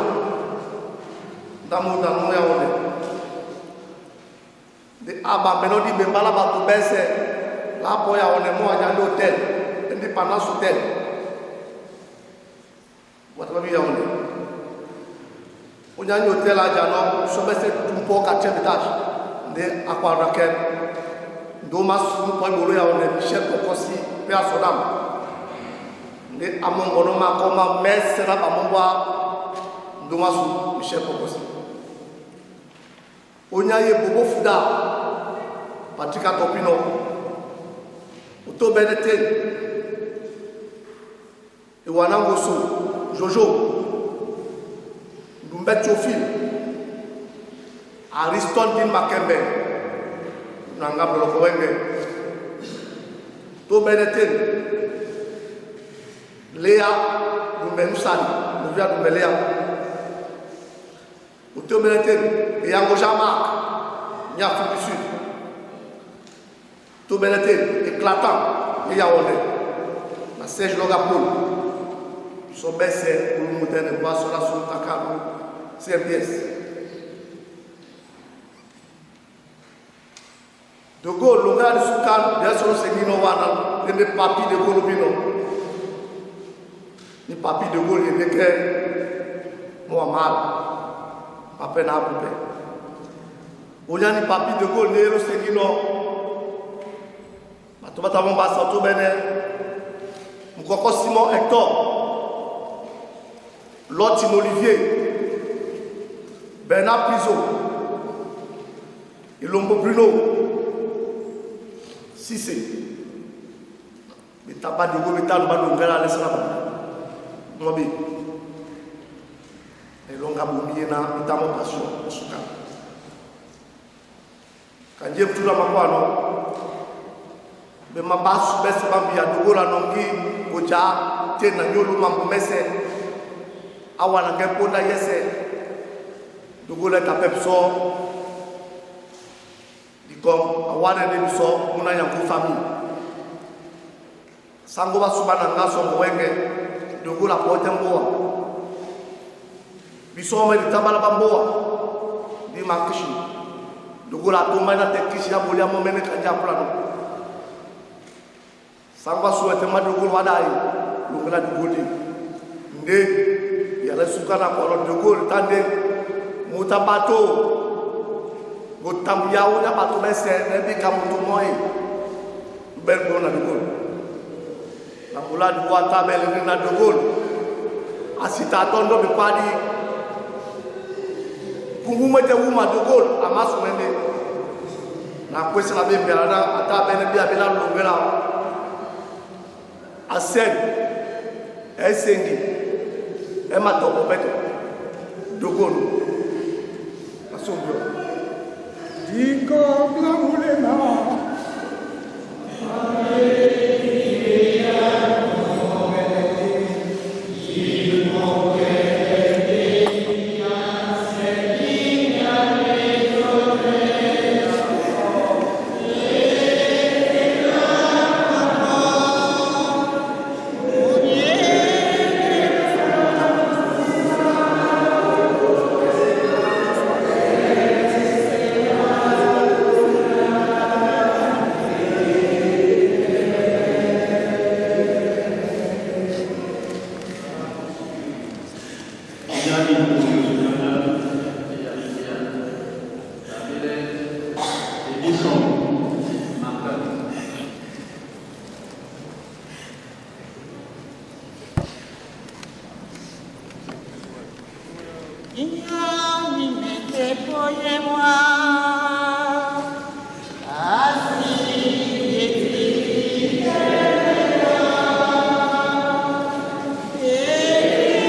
Dans ya Onde. De Abba Menodi Bembala Batubese, la Poya on est mort à l'hôtel, indépendance hôtel. What will be on it? On a un hôtel à Jano, Sobese Tumpo Kachevitage, de Aquaraken, Domas Poimoloya on est Michel Pocosi, Père Sodam, de Amongonoma Koma, Messera Amomba, Domas Michel Pocosi. On a eu Bobo Fouda, Patrick Topino, Auto Benete, et Wanangoso, Jojo, Dumbet Chofil, Ariston Din Makembe, Nangam Lokowenge, Auto Benete, Léa Dumbenusani, Nouvia Dumbelea, Auto Benete, et Yango Jamak, Niafrique du Sud. Tout Benete, éclatant, et Yaoundé. La Serge Logapoul, son baissé pour le monter de bois sur la soute à Carlo, CMPS. De Gaulle, le gars de Soukan, bien sûr, c'est Guino Wana, et les papis de Golobino. Les papis de Gaulle, ils écrivent Mohamed, Papa Naboubé. On y a des papis de Gaulle, Néro, c'est Guino. Tu vas t'avoir un bassin tout bénin. Mukoko Simon Hector. Lotine Olivier. Bernard Priso. Ilombo Bruno. Sissé. Mais t'as pas de go, mais t'as le bas de l'ongala, laisse là-bas. Mobi. Et l'onga boumiyena, et t'as mon passion, en ce cas. Quand Dieu tout la maman, non. Mais ma base baisse bambi ya dogo la nongi goja te na nyolu mambo mese awana ngeponda yese dogo la tapepso di kom awana ne biso muna yango famille sango ba subana ngaso ngwenge dogo la potemboa biso me di tabala bamboa di makishi dogo la toma na tekishi ya bolia mo mene kanja plano Sangwa souhaite Madogol Wadai, l'ongla du Godi. Ndé, il y a le soukana pour le Gaulle, tandé, Moutabato, Gotambiao, n'a pas tout baissé, n'est pas comme tout le monde. Bel bon à de Gaulle. La moula du Boata, belle rina de Gaulle. Asita tondo de Padi. Pour vous mettre où ma de Gaulle, à ma soumene. La question la bien, à ta belle bien, à l'ongla. Asen, Esengi, Emato, Beto, Dogon, Assombro. Dico Blaulema. Yeah.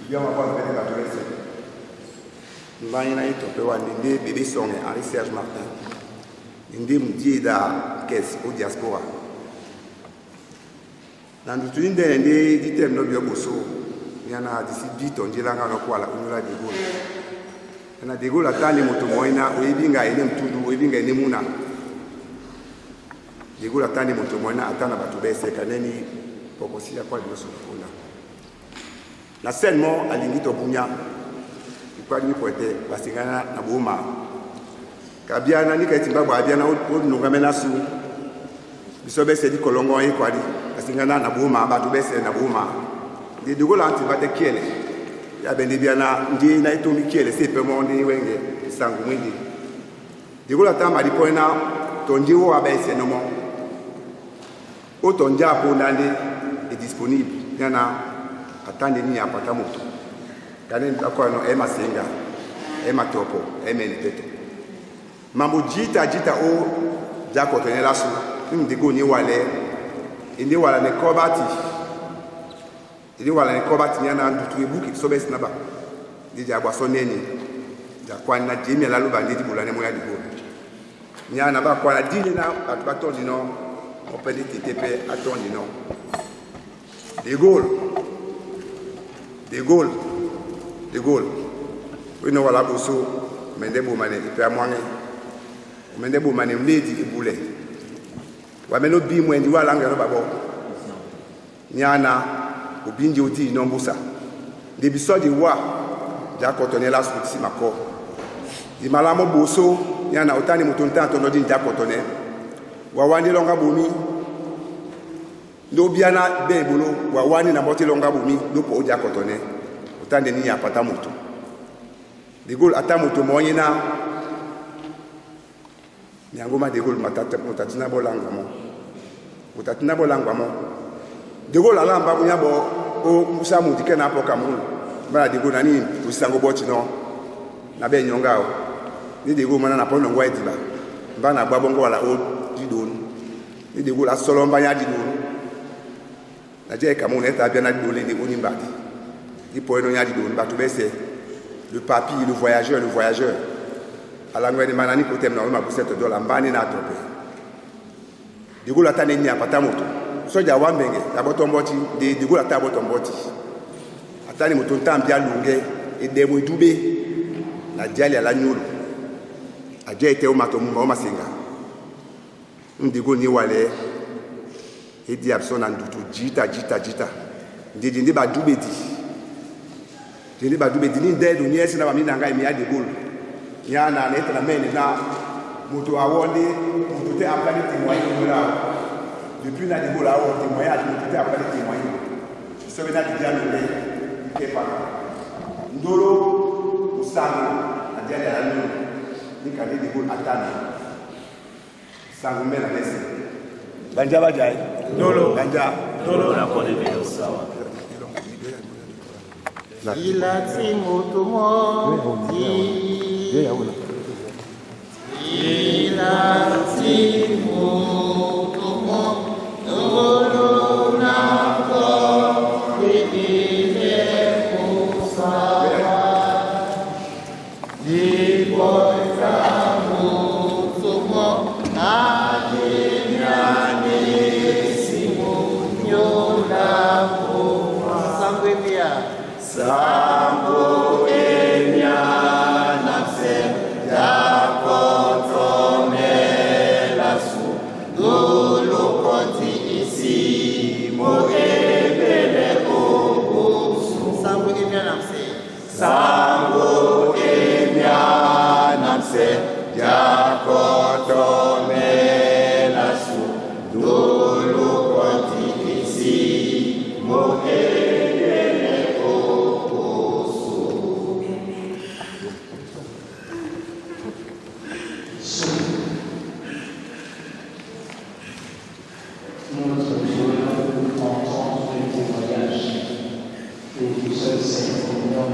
bien on va voir le bateau. Mbanyina itope wa ndinde bébé songe Henri Serge Martin. Ndinde mdié da caisse au diaspora. Nandutu ndende ndé ditem no bio boso. Yana disi bito ndilanga no kwala unula de Gaulle. Na de Gaulle atani moto moina oyibinga ene mtundu oyibinga ene muna. De Gaulle atani moto moina atana bato bese kaneni pokosia kwa liso kuna. Na seulement alingi to bunya. Kwa ni poete basingana na boma. Kabiana ni kaitimba bwa biana o nungamena su. Bisobe se di kolongo e kwadi. Basingana na boma bato bese na boma. De Gaulle anti bate kiele. Ya bende biana ndi na itomi kiele se pe monde wenge sangu mwindi. De Gaulle atamba di poena tonji wo abese no mo. O tonja po ndande est disponible. Yana atande ni apata moto. Kane ndako no ema senga ema topo ema niteto mambo jita o jako tenela su ndigo ni wale indi wala ne kobati indi wala ne kobati nyana ndutu ebuki sobe sinaba dija agwa soneni ja kwana jimi la luba ndidi bulane moya digo nyana ba kwana dile na batondi no opeli titepe atondi no de Gaulle oui no wala boso mende bo mane ipe amwange mende bo mane mledi ibule wa meno bi mwendi wala ngero babo nyana obindi odi no mbusa de bisodi wa ja kotone la suti mako di malamo boso nyana otani mutonta to no di ja kotone wa wandi longa bumi ndo biana be bolo wa wani na moti longa bumi ndo po ja kotone tande ni apata moto de Gaulle ata moto moyena nyangoma de Gaulle matata mutatina bolanga mo de Gaulle ala mba bunya bo o musa mudike na apoka mo ba de Gaulle nani usango bochi no na be nyonga o ni de Gaulle mana na pono ngwa ediba mba na gba bongo wala o didon ni de Gaulle asolo mba ya didon na je ka mo neta bia na didon de oni mbadi. Il peut y avoir le papy, le voyageur. À la nouvelle manani côté normalement pour cette dollar mbani na tropé. De Gaulle atane ni apata moto. So ja wambenge d'abord tomboti de Gaulle atabo tomboti. Atane moto ntambia lunge et demo dube na diali ala nyolo. Adia était au matomumba o masenga. De Gaulle ni wale et di abson andutu jita. Ndi ba dube di. Jeni ba dube dini ndedo nyesi na bamina ngai mi ade Gaulle yana na eta na mene na moto awonde moto te apali témoin là depuis na de Gaulle awonde témoin moto te apali témoin so be na dia no le ke pa ndolo usanga adia ya no ni ka de Gaulle atana sangu mena lese banja bajai ndolo banja ndolo na kone video sawa. Ila moto moti ila moto moto na ko ide kusa di bota moto mo adiani simonyola ko sangwenia Sambo enya nafse dakotome lasu dolo koti isi mo ebele obusu Sambo enya nafse dakotome lasu dolo koti isi mo Seul Seigneur,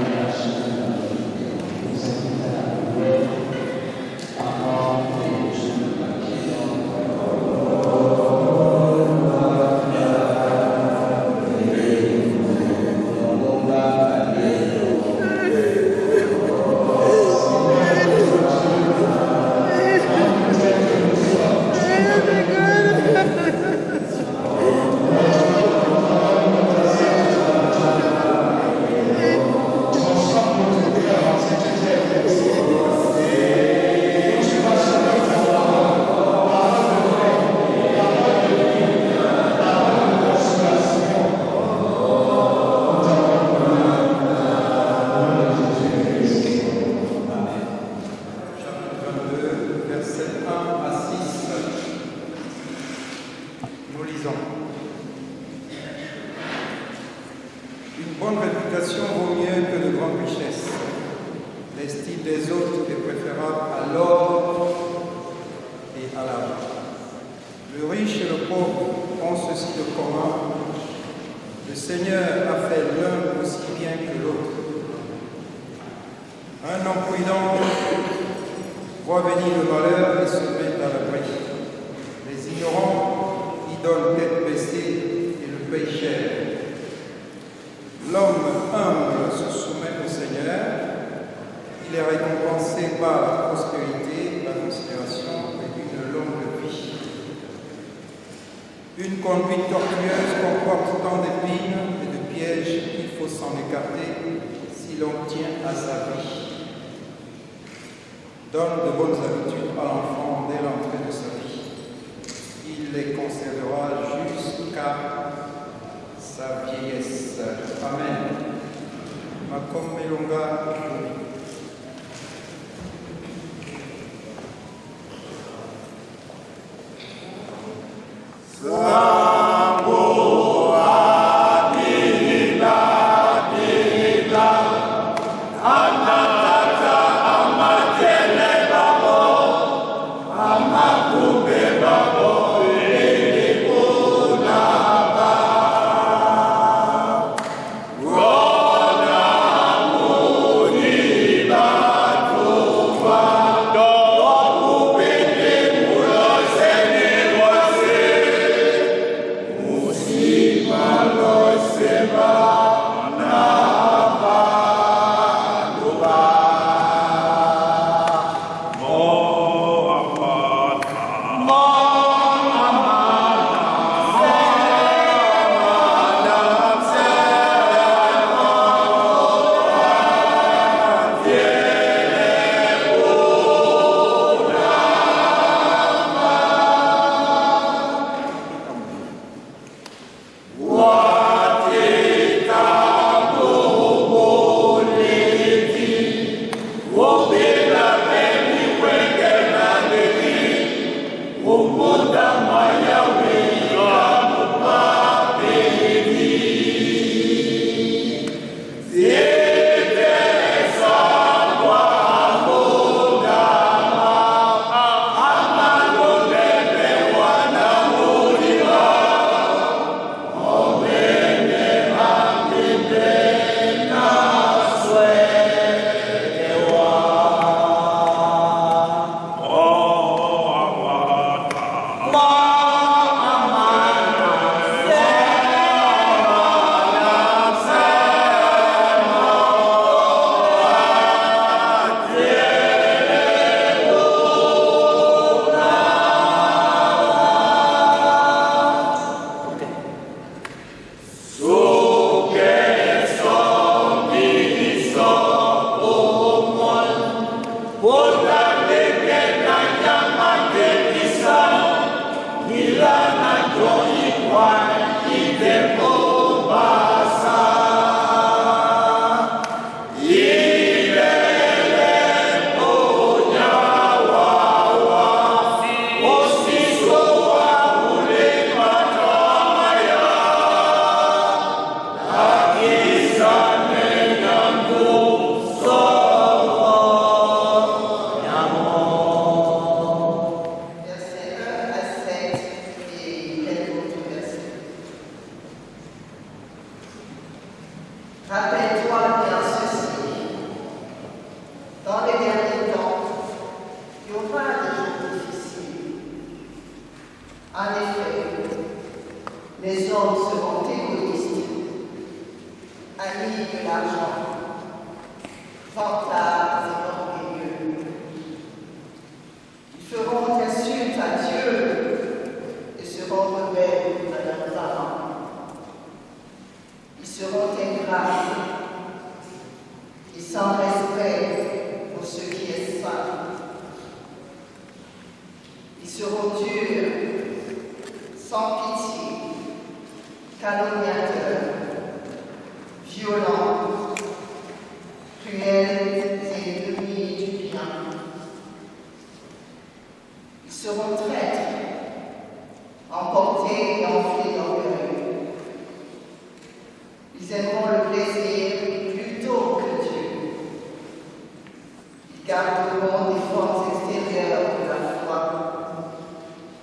animaux ont ceci de commun. Le Seigneur a fait l'un aussi bien que l'autre. Un homme prudent voit venir le malheur et se met à l'abri. Les ignorants y donnent tête baissée et le payent cher. L'homme humble se soumet au Seigneur. Il est récompensé par la prospérité, la considération et une longue vie. Une conduite tortueuse comporte tant d'épines et de pièges qu'il faut s'en écarter si l'on tient à sa vie. Donne de bonnes habitudes à l'enfant dès l'entrée de sa vie. Il les conservera jusqu'à sa vieillesse. Amen. Makom Melonga.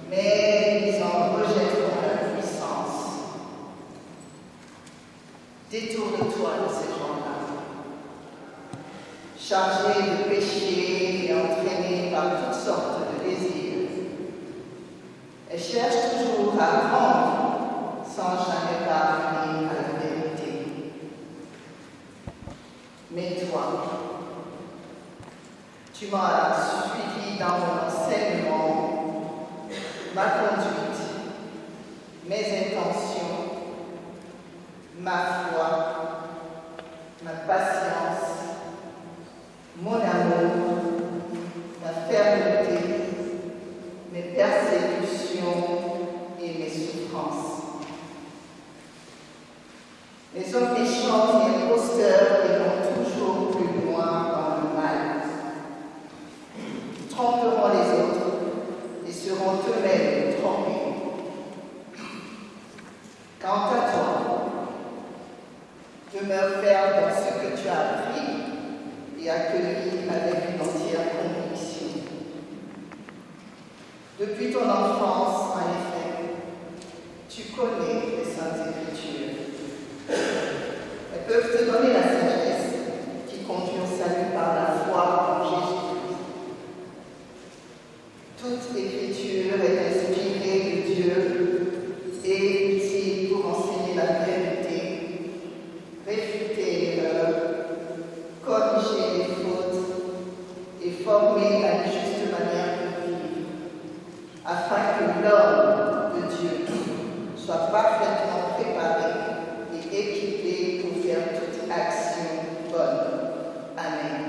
Mais ils en rejetteront chargé de péché et entraîné par toutes sortes de désirs. Elle cherche toujours à apprendre sans jamais parvenir à la vérité. Mais toi, tu m'as suivi dans mon enseignement, ma conduite, mes intentions, ma foi, ma patience, mon amour, ma fermeté, mes persécutions et mes souffrances. Les hommes méchants et imposteurs iront toujours plus loin dans le mal. Ils tromperont les autres et seront eux-mêmes trompés. Quant à toi, demeure ferme dans ce que tu as appris et accueilli avec une entière conviction. Depuis ton enfance, en effet, tu connais les Saintes Écritures. Elles peuvent te donner la sagesse qui conduit au salut par la foi en Jésus-Christ. Toute Écriture est inspirée de Dieu et utile pour enseigner la vérité, réfuter l'erreur, corriger les fautes et former à une juste manière de vivre, afin que l'homme de Dieu soit parfaitement préparé et équipé pour faire toute action bonne. Amen.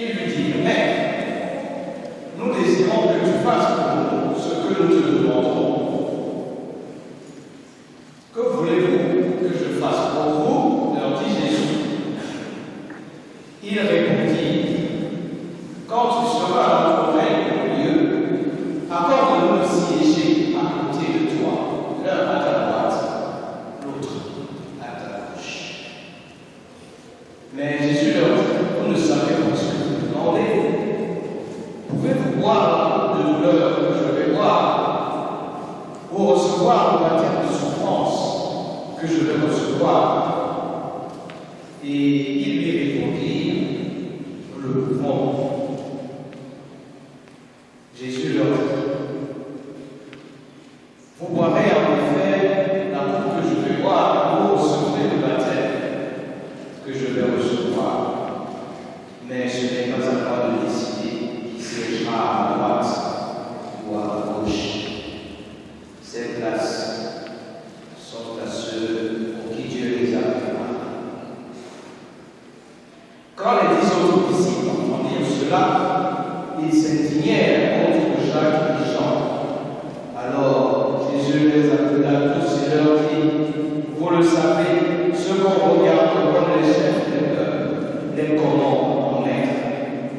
Ils lui dirent, Maître, nous désirons boire la douleur que je vais boire, pour recevoir le baptême de souffrance que je vais recevoir. Et il lui répondit, nous le pouvons. Jésus leur dit, vous boirez en effet la coupe que je vais boire, vous recevrez le baptême que je vais recevoir. Mais ce n'est pas à moi de décider qui siégera à droite ou à gauche. Ces places sont à ceux pour qui Dieu les a préparées. Quand les 10 autres disciples entendirent cela, ils s'indignèrent contre Jacques et Jean. Alors Jésus les appela tous et leur dit, vous le savez, ce qu'on regarde comme les chefs des peuples, les commandent en maître,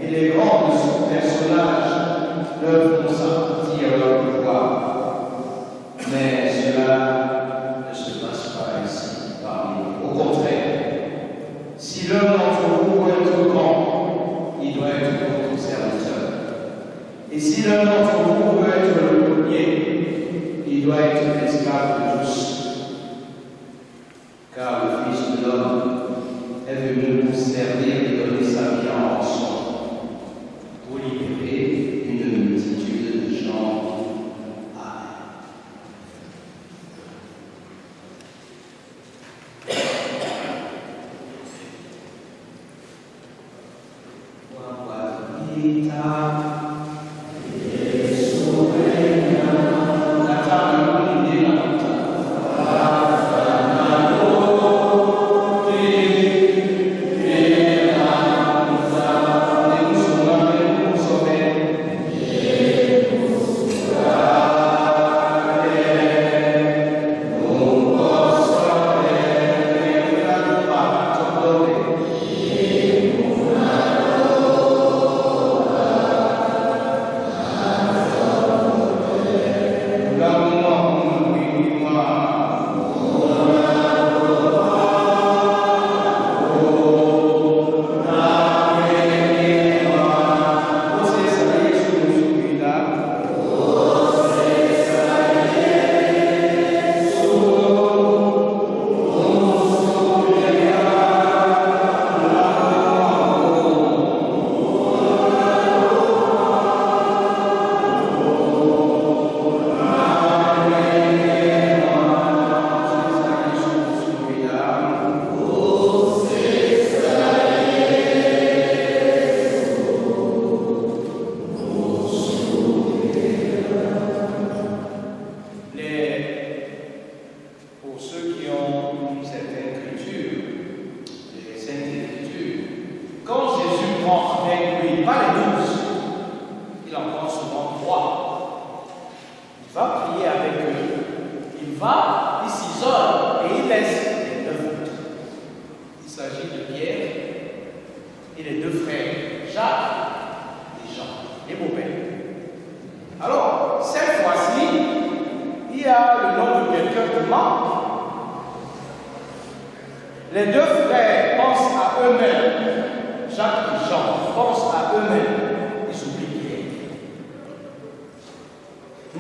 et les grands de ce personnage leur font sentir leur pouvoir. Mais cela ne se passe pas ici parmi nous. Au contraire, si l'un d'entre vous veut être grand, il doit être votre serviteur. Et si l'un d'entre vous veut être le premier, il doit être l'esclave de tous. Car le Fils de l'homme est venu pour servir et donner sa vie en rançon, pour libérer une multitude de gens. Les deux frères pensent à eux-mêmes. Jacques et Jean pensent à eux-mêmes. Ils oublient Pierre.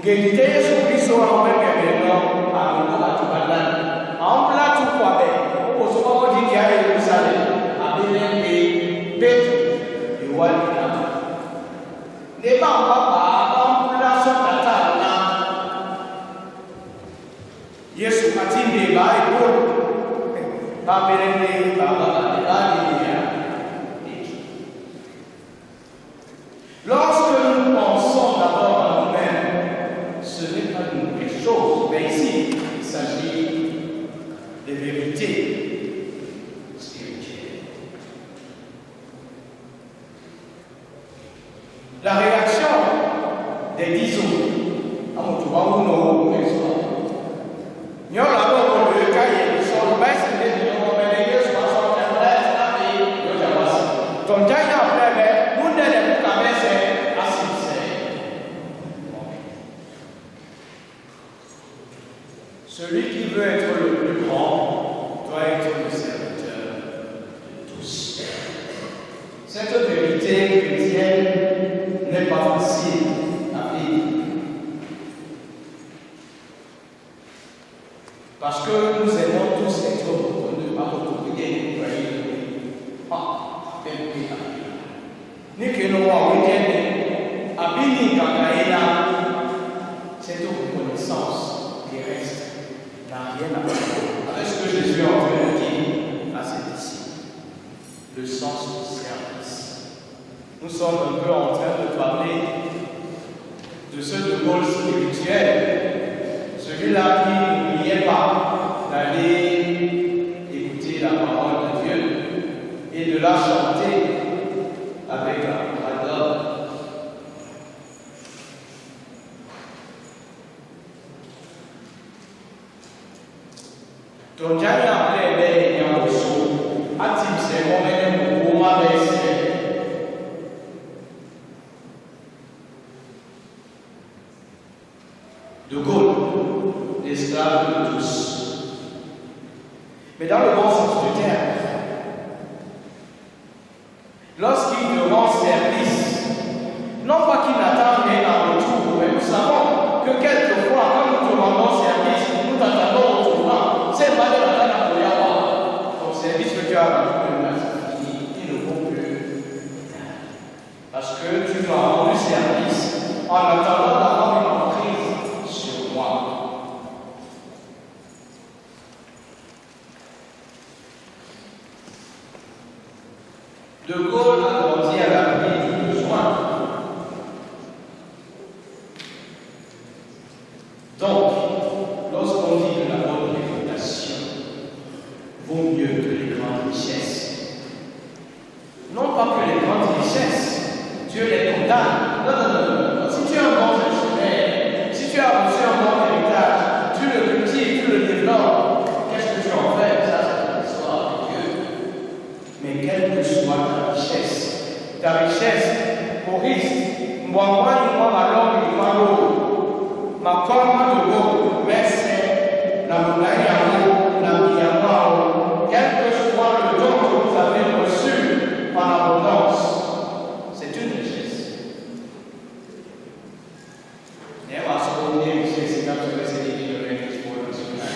Ngédité Yesu Kristo awekebeno amuko atubandani. Ampla tu kwabe. Okosoka kodiki ya Yerusalem. Abelenge Petro Yohana. Neba papa ampla sokatana. Yesu atinde ba ekolo. Babelenge baba lorsque nous pensons d'abord à nous-mêmes, ce n'est pas une nouvelle chose, mais ici, il s'agit de vérité spirituelle. La réaction des 10 autres, à mon tour, nous celui qui veut être le plus grand doit être le serviteur de tous. Cette vérité chrétienne n'est pas facile sommes un peu en train de parler de ce De Gaulle spirituel, celui-là qui n'oubliait pas d'aller écouter la parole de Dieu et de la chanter avec ardeur. Donc, j'ai appelé les gens de sous, à-t-il c'est mon pour moi, De Gaulle, l'esclave de tous. Mais dans le bon sens du terme, lorsqu'il te rend service, non pas qu'il n'attend rien en retour, mais nous savons que quelquefois, quand nous te rendons service, nous t'attendons au tournant. C'est pas de l'attendre à avoir. Ton service que tu as rendu, il ne vaut plus. Parce que tu m'as rendu service en attendant d'avoir une emprise sur moi. De Gaulle a grandi à la vie du besoin. Donc, lorsqu'on dit que la bonne réputation vaut mieux que les grandes richesses, non pas que les grandes richesses, Dieu les condamne. Non. Si tu es un bon gestionnaire, si tu as reçu un bon héritage, tu le cultives, tu le développes, qu'est-ce que tu en fais? Ça, c'est l'histoire de Dieu. Mais quelle que soit ta richesse, Maurice, moi, ma langue, ma l'eau, ma corne de l'eau, mais c'est la monnaie à l'eau, la vie à l'eau, quel que soit le don que vous avez reçu en abondance, c'est une richesse. Et on va se revenir aussi, c'est comme ça que c'est dit de l'export national,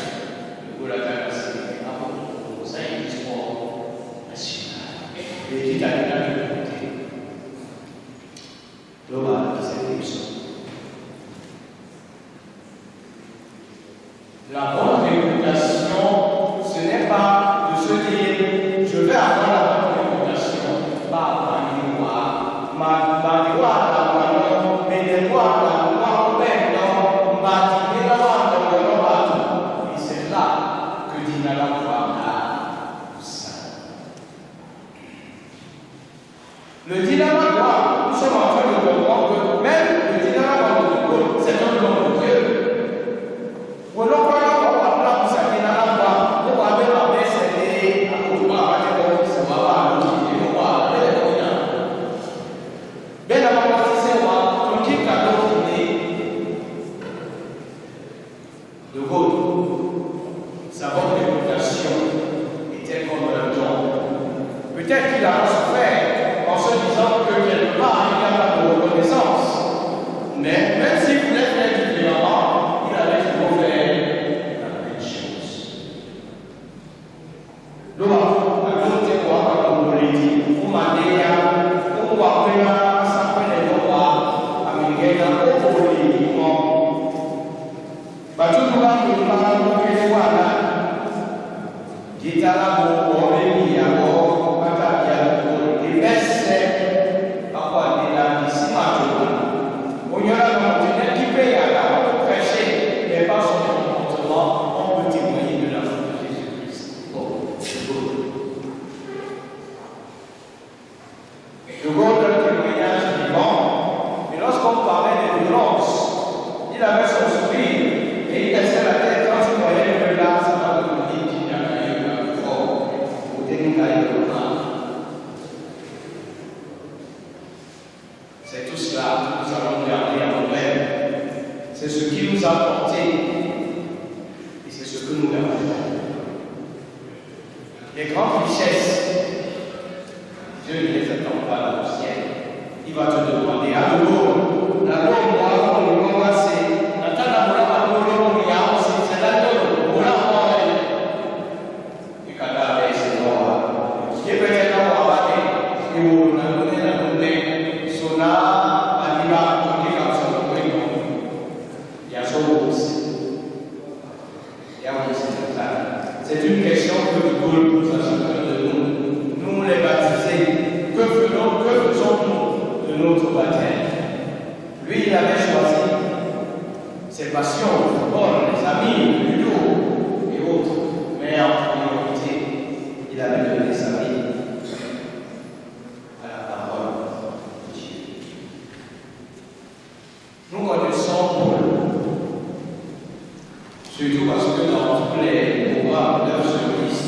le Goulatin, c'est un peu pour ça, l'export national. Et qui t'a dit la bonne réputation, ce n'est pas de se dire je vais avoir la bonne réputation, pas ma gloire, mais des gloires, la gloire pleine, et c'est là que dit la gloire à ça. Le dynamo gloire, nous sommes en train de comprendre que même le dynamo de Gaulle, c'est un don de Dieu. De Gaulle, sa bonne réputation était comme un don. Peut-être qu'il a souffert en se disant que quelque part il n'y a pas de reconnaissance. Mais même s'il voulait faire différemment, il allait toujours faire la même chose. Donc, à côté de quoi, comme on l'a dit, pour m'aider, pour voir que ça peut les voir, à me gagner pour les Batutuwa kulima kukifuana Gitala kukolemi yako Mata yako Libese Akwa nila Nisima tuwa Onyola Mantine Kipe yala Pour prêcher Mais pas son comportement On peut témoigner de l'amour de Jésus-Christ. Bon, c'est beau. De Gaulle, le témoignage vivant. Et lorsqu'on parlait des violences, il avait son sourire. Et il laissait la tête quand il voyait que là, ça va devenir qu'il n'y a rien de fort. Au début, c'est tout cela que nous allons garder à nous-mêmes. C'est ce qui nous a porté et c'est ce que nous gardons. Les grandes richesses, Dieu ne les attend pas au ciel. Il va te demander à nouveau, la loi, on va commencer. C'est une question que De Gaulle pose à chacun de nous. Nous, les baptisés, que faisons-nous? Lui, il avait choisi ses passions, le football, les amis, le judo et autres. Mais en priorité, il avait donné sa vie à la parole de Dieu. Nous connaissons Paul, surtout parce que dans tous les programmes d'œuvre sur Christ,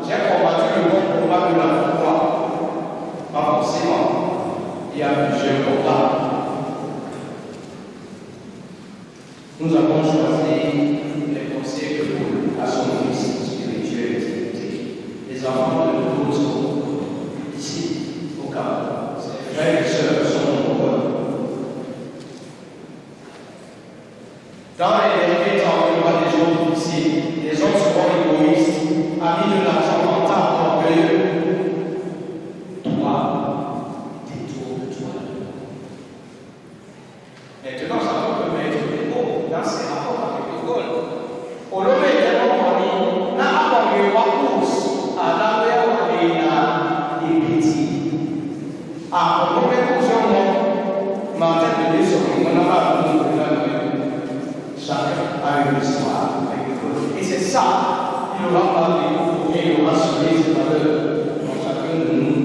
j'ai combattu le bon combat de la foi. Pas forcément. Il y a plusieurs combats. Nous avons choisi les conseils de Paul à son fils spirituel et Timothée. Les enfants de Paul sont ici, au Cameroun. Ses frères et sœurs sont nombreux. Dans les derniers temps, il y aura des jours difficiles. Les hommes seront égoïstes, amis de l'argent, mentales, orgueilleux. Toi, détourne de toi. Maintenant, ça peut mettre des mots dans ses rapports avec le Gaulle. Au long des temps, n'a pas eu recours à l'envers des petits. À au long des temps, Martin de Desailly, on n'a pas besoin de chacun a une histoire avec le Gaulle. Et c'est ça, il aura parlé, et il aura soulevé ses valeurs. Donc chacun de nous,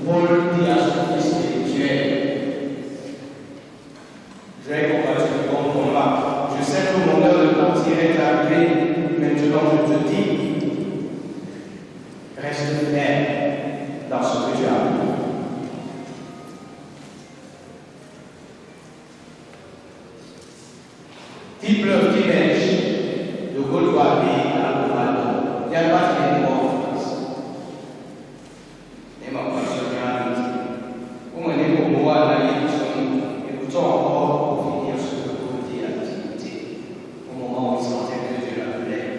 Paul dit à son fils spirituel, j'ai combattu le bon combat. Je sais que mon heure de partir est arrivée. Maintenant, je te dis, reste ferme dans ce que tu as appris. Qu'il pleuve, qu'il neige, le Gaulle doit aller à la Bourade. Il n'y a pas de mort en France. Et ma passion est à nous. Au moins, pour moi, la écoutons encore pour finir ce que Paul dit à Timothée, au moment où il sentait que Dieu l'appelait.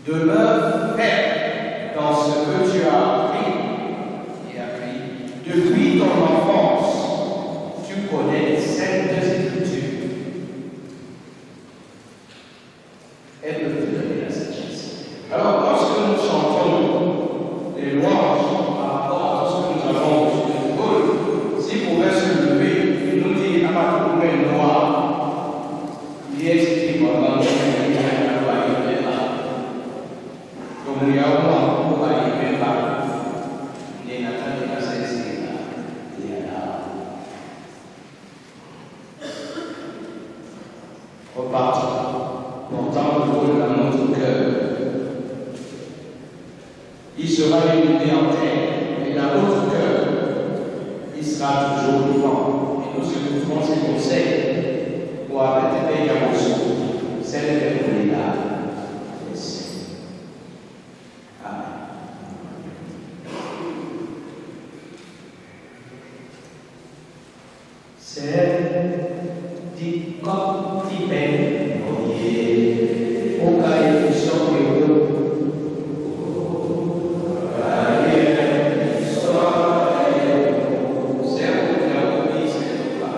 Demeure ferme dans ce que tu as appris et appris. Depuis ton enfance, tu connais les saintes Écritures. Elle peut te donner la sagesse. Alors, lorsque nous chantons les louanges par rapport à tout ce que nous avons reçu de Paul, s'il pouvait se lever et nous dire à ma commune noire, il est écrit pendant que il y a un roi et un roi. Donc, il y a un roi et un roi. Et Nathan est la sagesse. Repartons, portant le Gaulle dans notre cœur. Il sera illuminé en terre, et dans notre cœur, il sera toujours vivant. Et nous écouterons ses conseils pour arrêter les garçons, celles des là. Amen. C'est dit comme dit Ben, au cas où nous sommes heureux. C'est un peu la vie, c'est pas.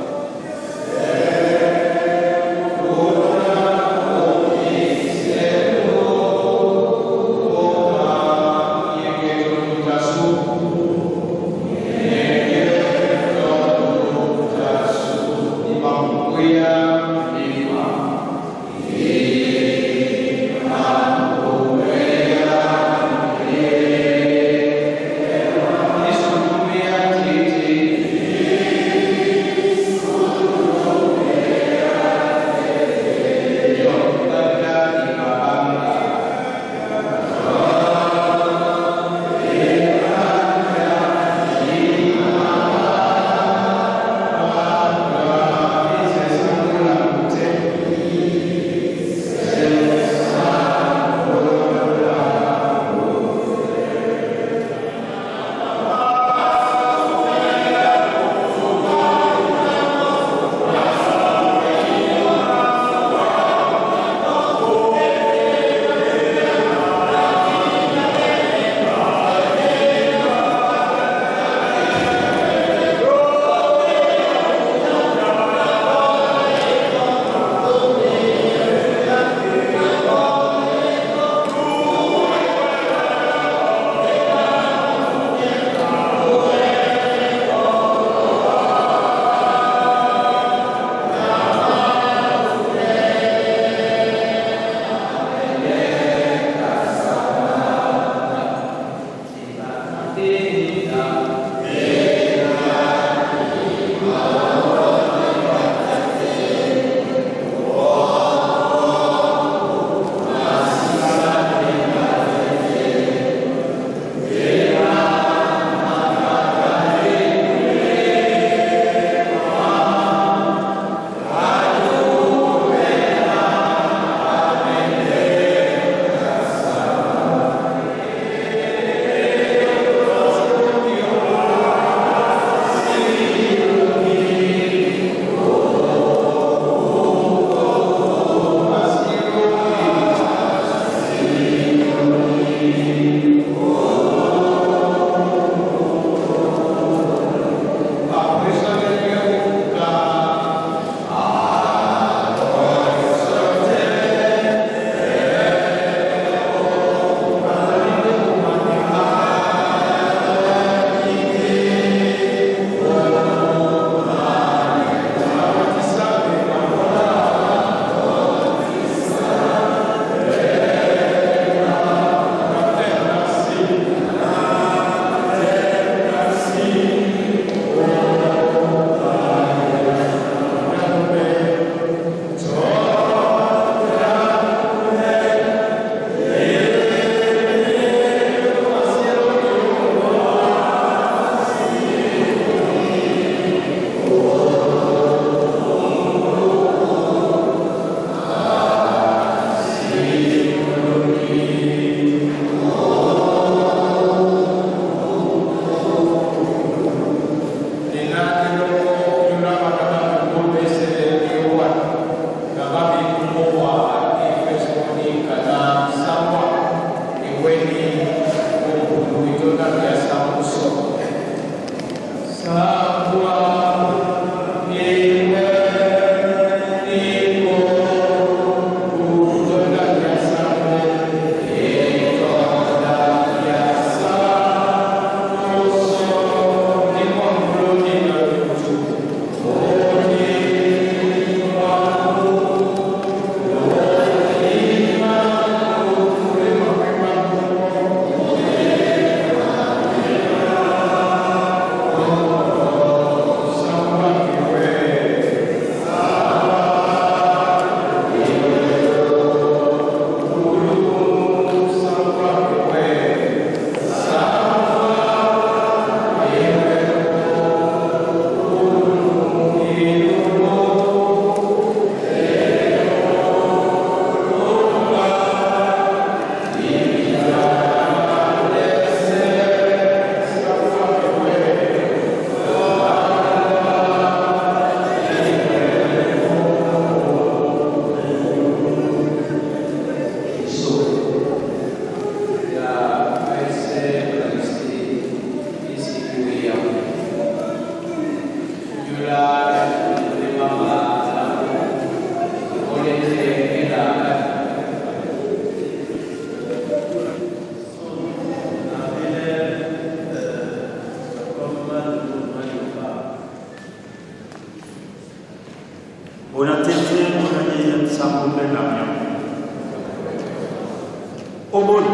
Obon,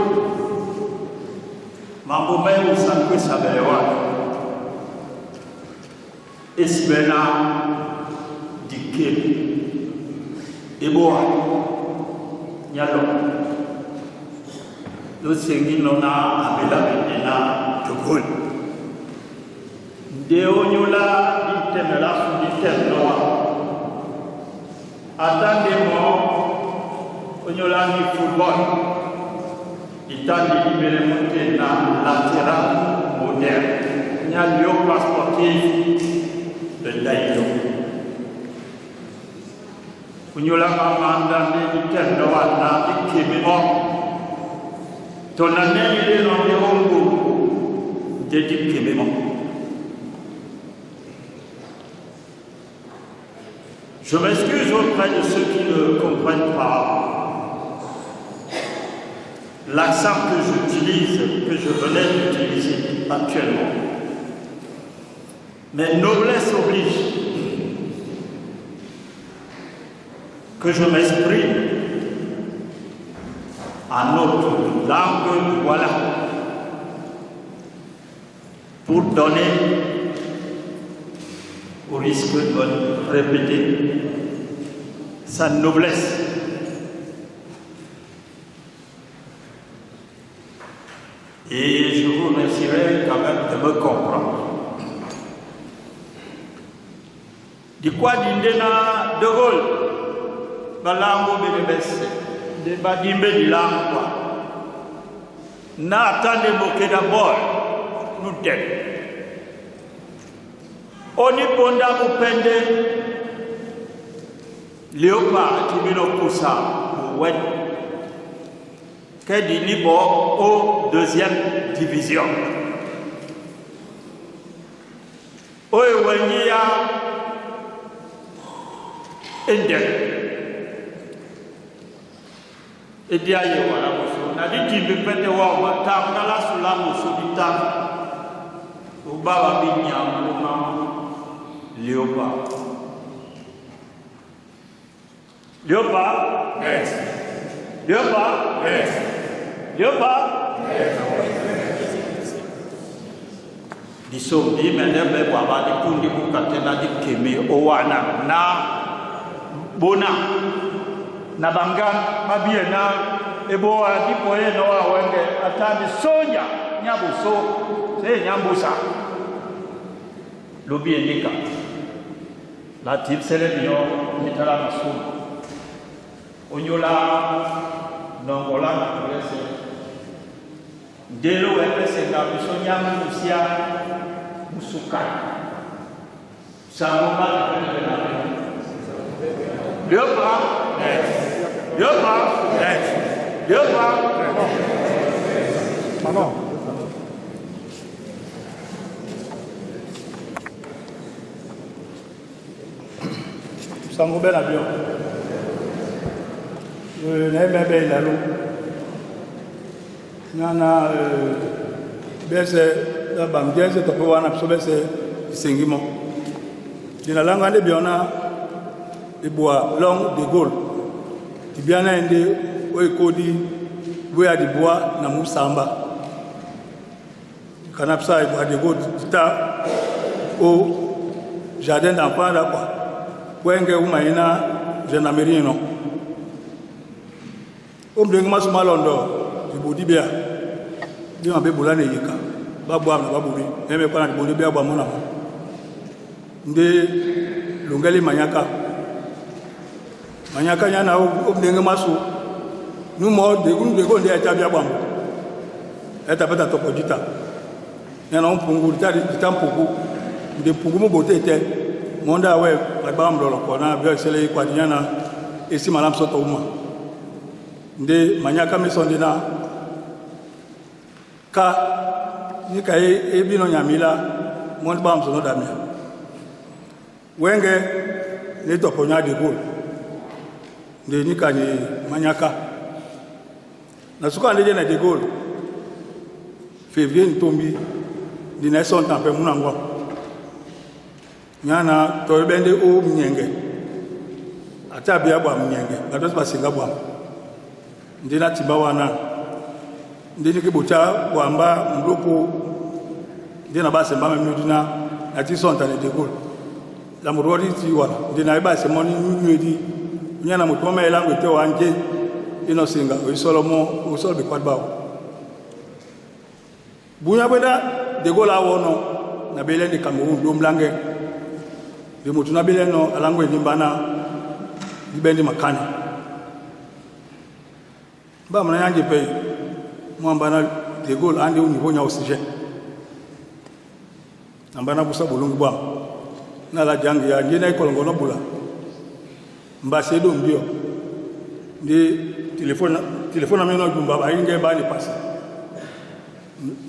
mambo mengi usankwe sabelewa, esibena dike, eboa, nyalo, lo sengi nona abela benena tukul. Deo nyola ditemela ditemnoa, atande mo onyola ni football. Italie libéré monté dans latéral moderne. Il y a le lieu sportif de Daïdo. Il y a la maman de Ternoana, de Kéméon. Ton année, il est dans les Hongo de Kéméon. Je m'excuse auprès de ceux qui ne comprennent pas l'accent que j'utilise, que je venais d'utiliser actuellement. Mais noblesse oblige que je m'exprime en notre langue, voilà, pour donner, au risque de me répéter, sa noblesse. Et je vous remercierai quand même de me comprendre. Di quoi d'Indena de Gaulle, Balango Benebesse, de Badimbe di Langua, n'a attendé moquer d'abord, nous t'aimons. On y ponda Mupende, Léopard, Timino Koussa, Oued. Qui libre au 2e division. Oewenia Ende. Et dia ye wala moso. Na di timbe pete wa ma tangala sula moso di tang. O baba binya ngoma Léopard. Léopard? Yes. Léopard? Yes. Léopard? Di sombi menebe baba di kundi kukatena di kemi owana na bona na bangan mabiena eboa di poe no awenge atandi sonya nyabuso se nyambusa lobi endika la tip selebio mitala masu onyola nongola na kulese delo epese na bisonya musia musuka samoma na na Léopard Léopard Léopard maman sango bel avion n'aimait la l'eau. Nana bese la bamjese to kwa na psobese singimo. Dina langa de biona eboa long de Gaulle. Tibiana ende oikodi boya di bois na musamba. Kanapsa eboa de Gaulle ta au jardin d'enfants là quoi. Wenge umaina jenamerino. Omdeng masuma londo ibodi bia bi ma be bolane yika babu am babu bi eme kwa na ibodi bia bwa mona nde lungali manyaka nyana omdeng masu numo de gunde gonde eta bia bwa eta peta topodita yana ompungu tari tampuku de pungu mo botete monda we ba mlolo kona bia sele kwa nyana esi malam soto uma nde manyaka mesondina ka ni kai ebino nyamila mon ba msono damia wenge ne toponya de Gaulle nde ni kani manyaka na suka ndeje na de Gaulle février ntombi dina son tampe munangwa nyana to bende o mnyenge atabia bwa mnyenge bados basinga bwa ndina tibawana ndeni ke bocha wamba mloko ndena ba semba memudina ati sonta ne de Gaulle la murodi ti wala ndena ba semoni mudi nyana mutoma ela ngwete wanje ino singa o Solomo o so be kwadba buya beda de Gaulle awono na bele de Cameroun do mlange de mutuna bele no alangwe limbana libendi makani ba mna yanje pe mwambana de Gaulle ande au niveau nya oxygène ambana busa bolungu bwa na la jangi ya ngena ikolongo no bula mbase do mbio ndi telefone ameno jumba ba inge ba ni pasa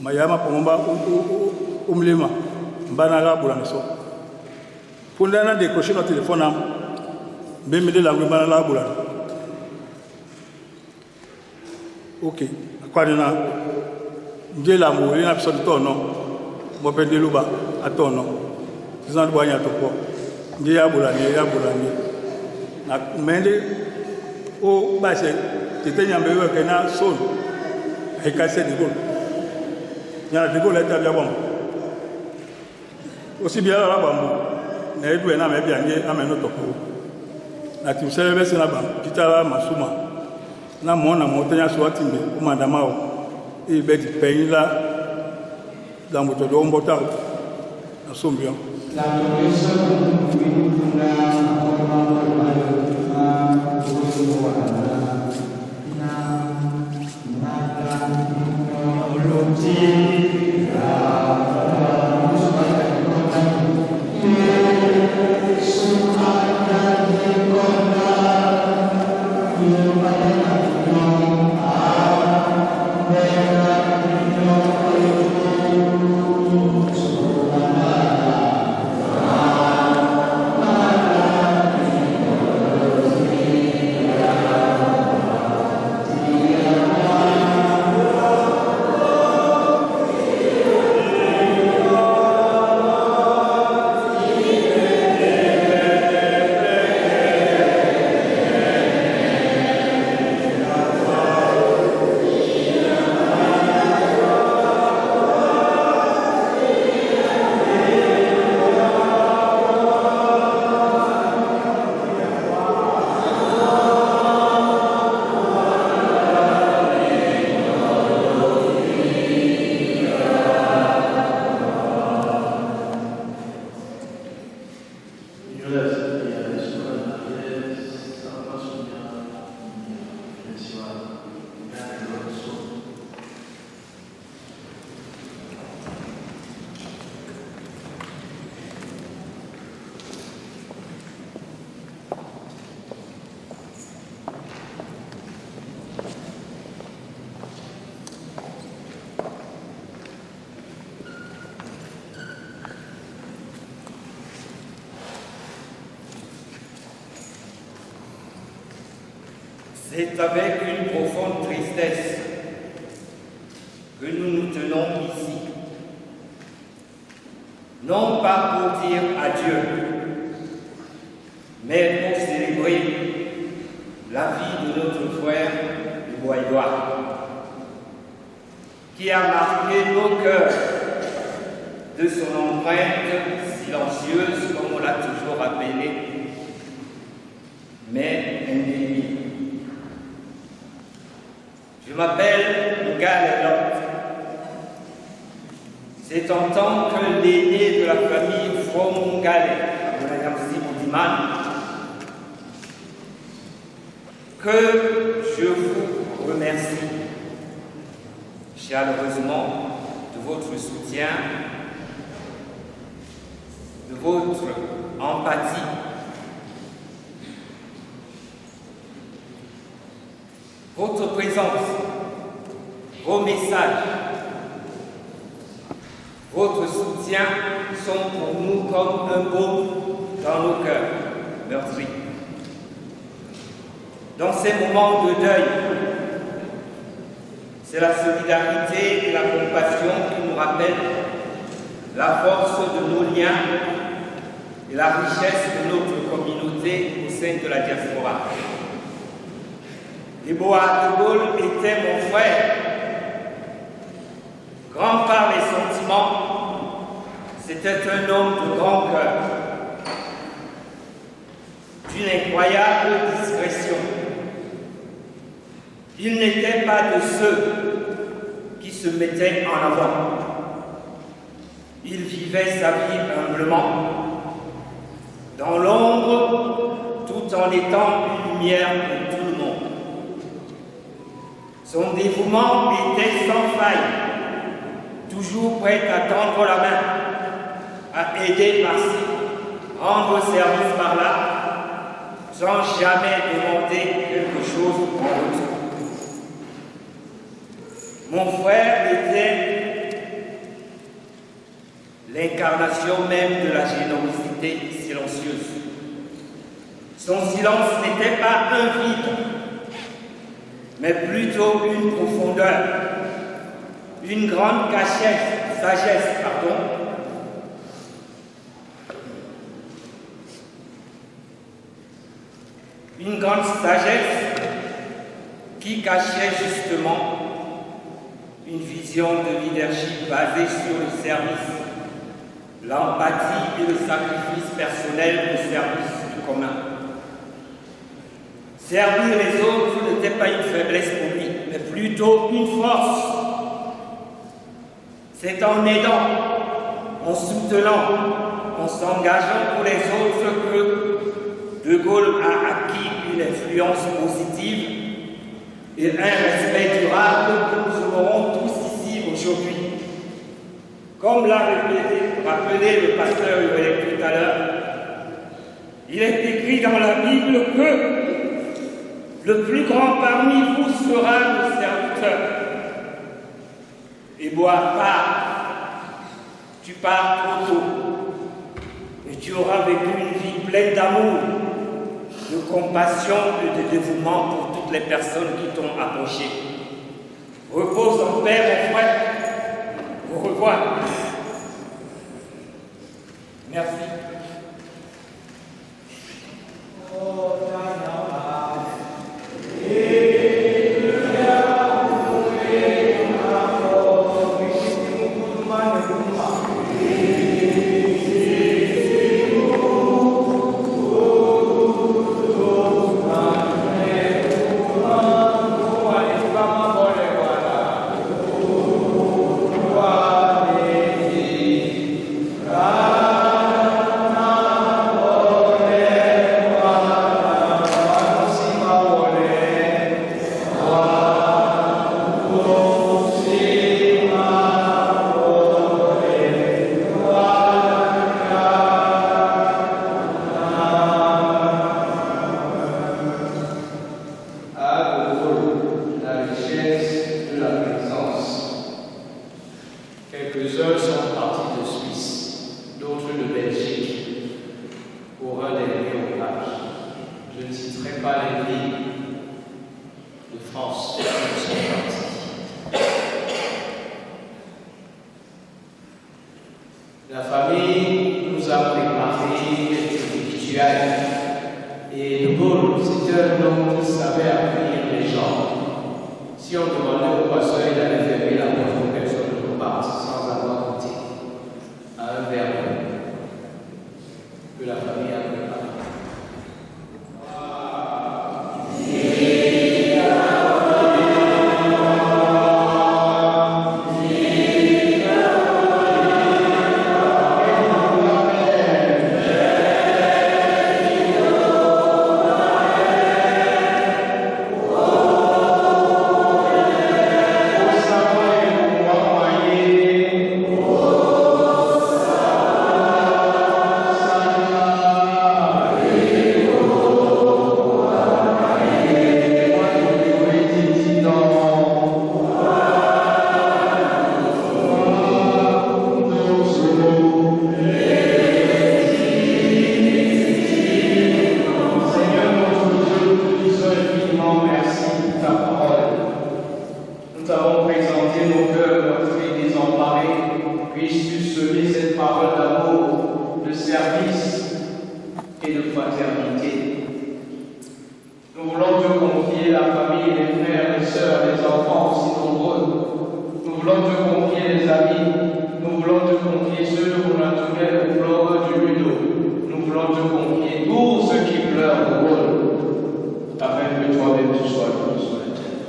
mayama pomba umlima mbana la bula so pundana décrocher no téléphone am mbemede la mbana la bula OK akwadina njela mo ina biso tono mo pende luba atono zan bwanya toko nje ya bulani na mende o base tetenya mbewe kana son ekase de Gaulle nyana de Gaulle ta bia bom aussi bien la bambu na edu na me bia nje ameno toko na timsebe sena bam kitala masuma na mona motenya swatimbe kumandamao ibedi peila dans votre dombo tao na sombio la C'est avec une profonde tristesse que nous nous tenons ici. Non pas pour dire adieu, mais pour célébrer la vie de notre frère du Bois-Édouard, qui a marqué nos cœurs de son empreinte silencieuse, comme on l'a toujours appelé, mais indélébile. Je m'appelle Ngale Lot. C'est en tant que l'aîné de la famille From Ngale, que je vous remercie chaleureusement de votre soutien, de votre empathie, votre présence, vos messages, votre soutien sont pour nous comme un baume dans nos cœurs meurtris. Dans ces moments de deuil, c'est la solidarité et la compassion qui nous rappellent la force de nos liens et la richesse de notre communauté au sein de la diaspora. Deboa de Gaulle était mon frère, grand par les sentiments, c'était un homme de grand cœur, d'une incroyable discrétion. Il n'était pas de ceux qui se mettaient en avant. Il vivait sa vie humblement, dans l'ombre, tout en étant une lumière pour tout le monde. Son dévouement était sans faille, toujours prêt à tendre la main, à aider par-ci, rendre service par-là, sans jamais demander quelque chose en retour. Mon frère était l'incarnation même de la générosité silencieuse. Son silence n'était pas un vide, mais plutôt une profondeur, une grande sagesse, une grande sagesse qui cachait justement une vision de leadership basée sur le service, l'empathie et le sacrifice personnel au service du commun. Servir les autres n'était pas une faiblesse pour lui, mais plutôt une force. C'est en aidant, en soutenant, en s'engageant pour les autres que De Gaulle a acquis une influence positive et un respect durable que nous aurons tous ici aujourd'hui. Comme l'a rappelé le pasteur Hubert tout à l'heure, il est écrit dans la Bible que le plus grand parmi vous sera le serviteur. Et bois pas, tu pars trop tôt, et tu auras vécu une vie pleine d'amour, de compassion et de dévouement pour toutes les personnes qui t'ont approché. Repose en paix, mon frère. Au revoir. Merci. Quelques-uns sont partis de Suisse, d'autres de Belgique, pour un dernier hommage. Je ne citerai pas les villes de France qui sont partis. La famille nous a préparé quelques rituels. Et De Gaulle, c'était un homme qui savait accueillir les gens. Si on demandait au pasteur, il allait fermer la porte pour personne ne reparte sans avoir goûté à un verre que la famille a préparé. La famille, les frères, les sœurs, les enfants aussi nombreux. Nous voulons te confier tes amis, nous voulons te confier ceux de mon naturel au flore du rideau. Nous voulons te confier tous ceux qui pleurent de rôle, afin que toi-même tu sois loué sur la terre.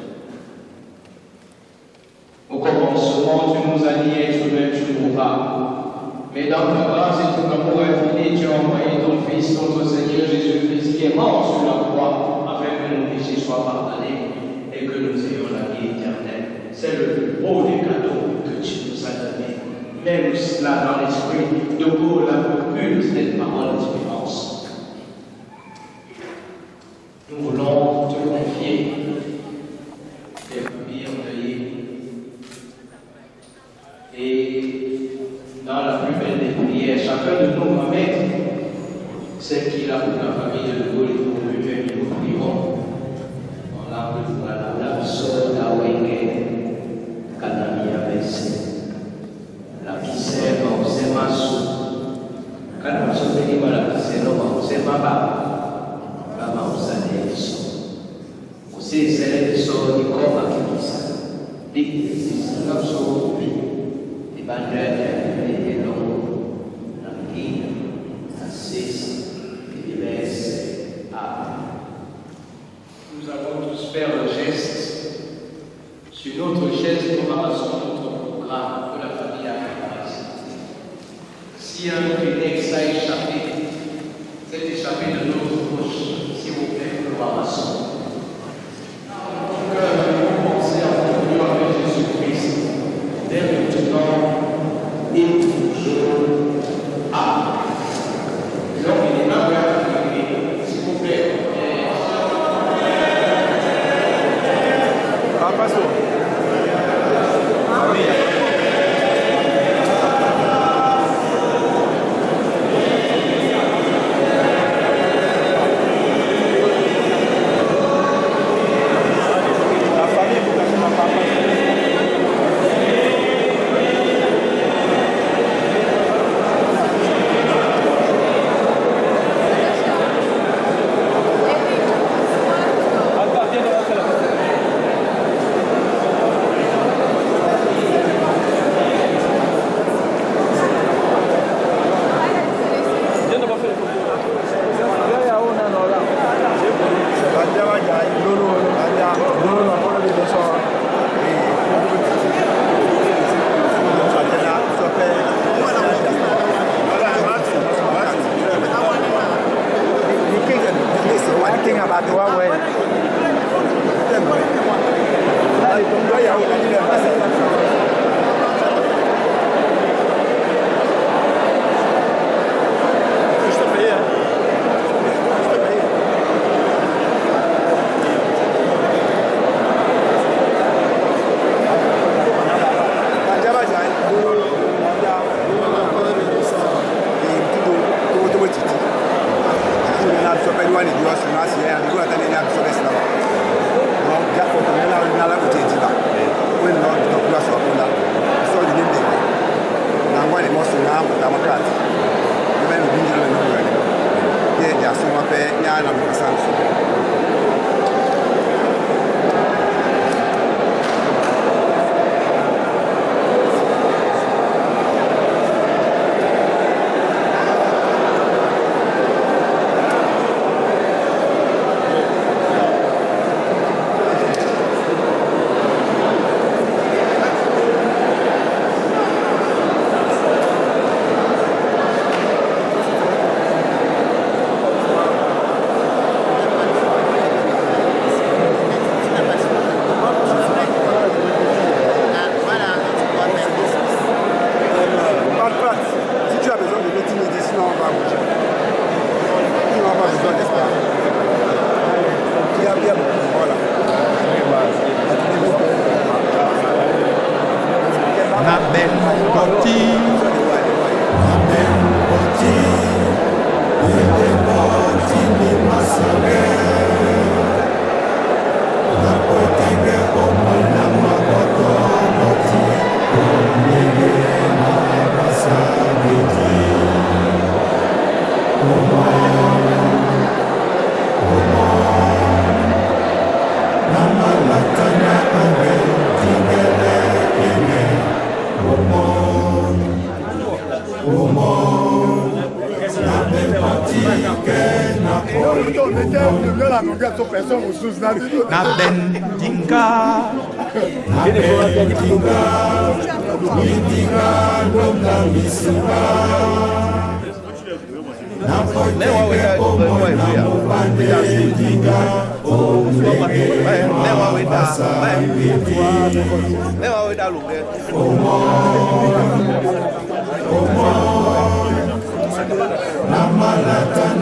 Au commencement, tu nous as dit et toi-même tu mourras. Mais dans ta grâce et ton amour infini, tu as envoyé ton Fils, notre Seigneur Jésus-Christ, qui est mort sur la croix, afin que nos péchés soient pardonnés et que nous ayons la vie éternelle. C'est le plus beau des cadeaux que tu nous as donné. Même cela dans l'esprit, de Gaulle a procure cette parole d'espérance. Nous voulons te confier les familles endeuillées. Et dans la plus belle des prières, chacun de nous va mettre celle qu'il a pour la famille de Gaulle et pour lui-même, nous prions. On a la sœur d'Awenge, Kanamia Besse. La kisema usema su kana usomeni wala kisema usema ba kama usane Yesu usisele so ni koma kisa di sisi na so di bandera ni longo na ngine na sisi di diverse a nous allons tous faire le geste sur notre geste nous ramassons notre programme que la famille a. Si un Kleenex a échappé, c'est échappé de notre bouche, s'il vous plaît, nous ramassons. Pour que nous pensions en communion avec Jésus-Christ, dès maintenant et toujours. Amen. Donc, il est là, s'il vous plaît. Pastor. Na bendinga Namalata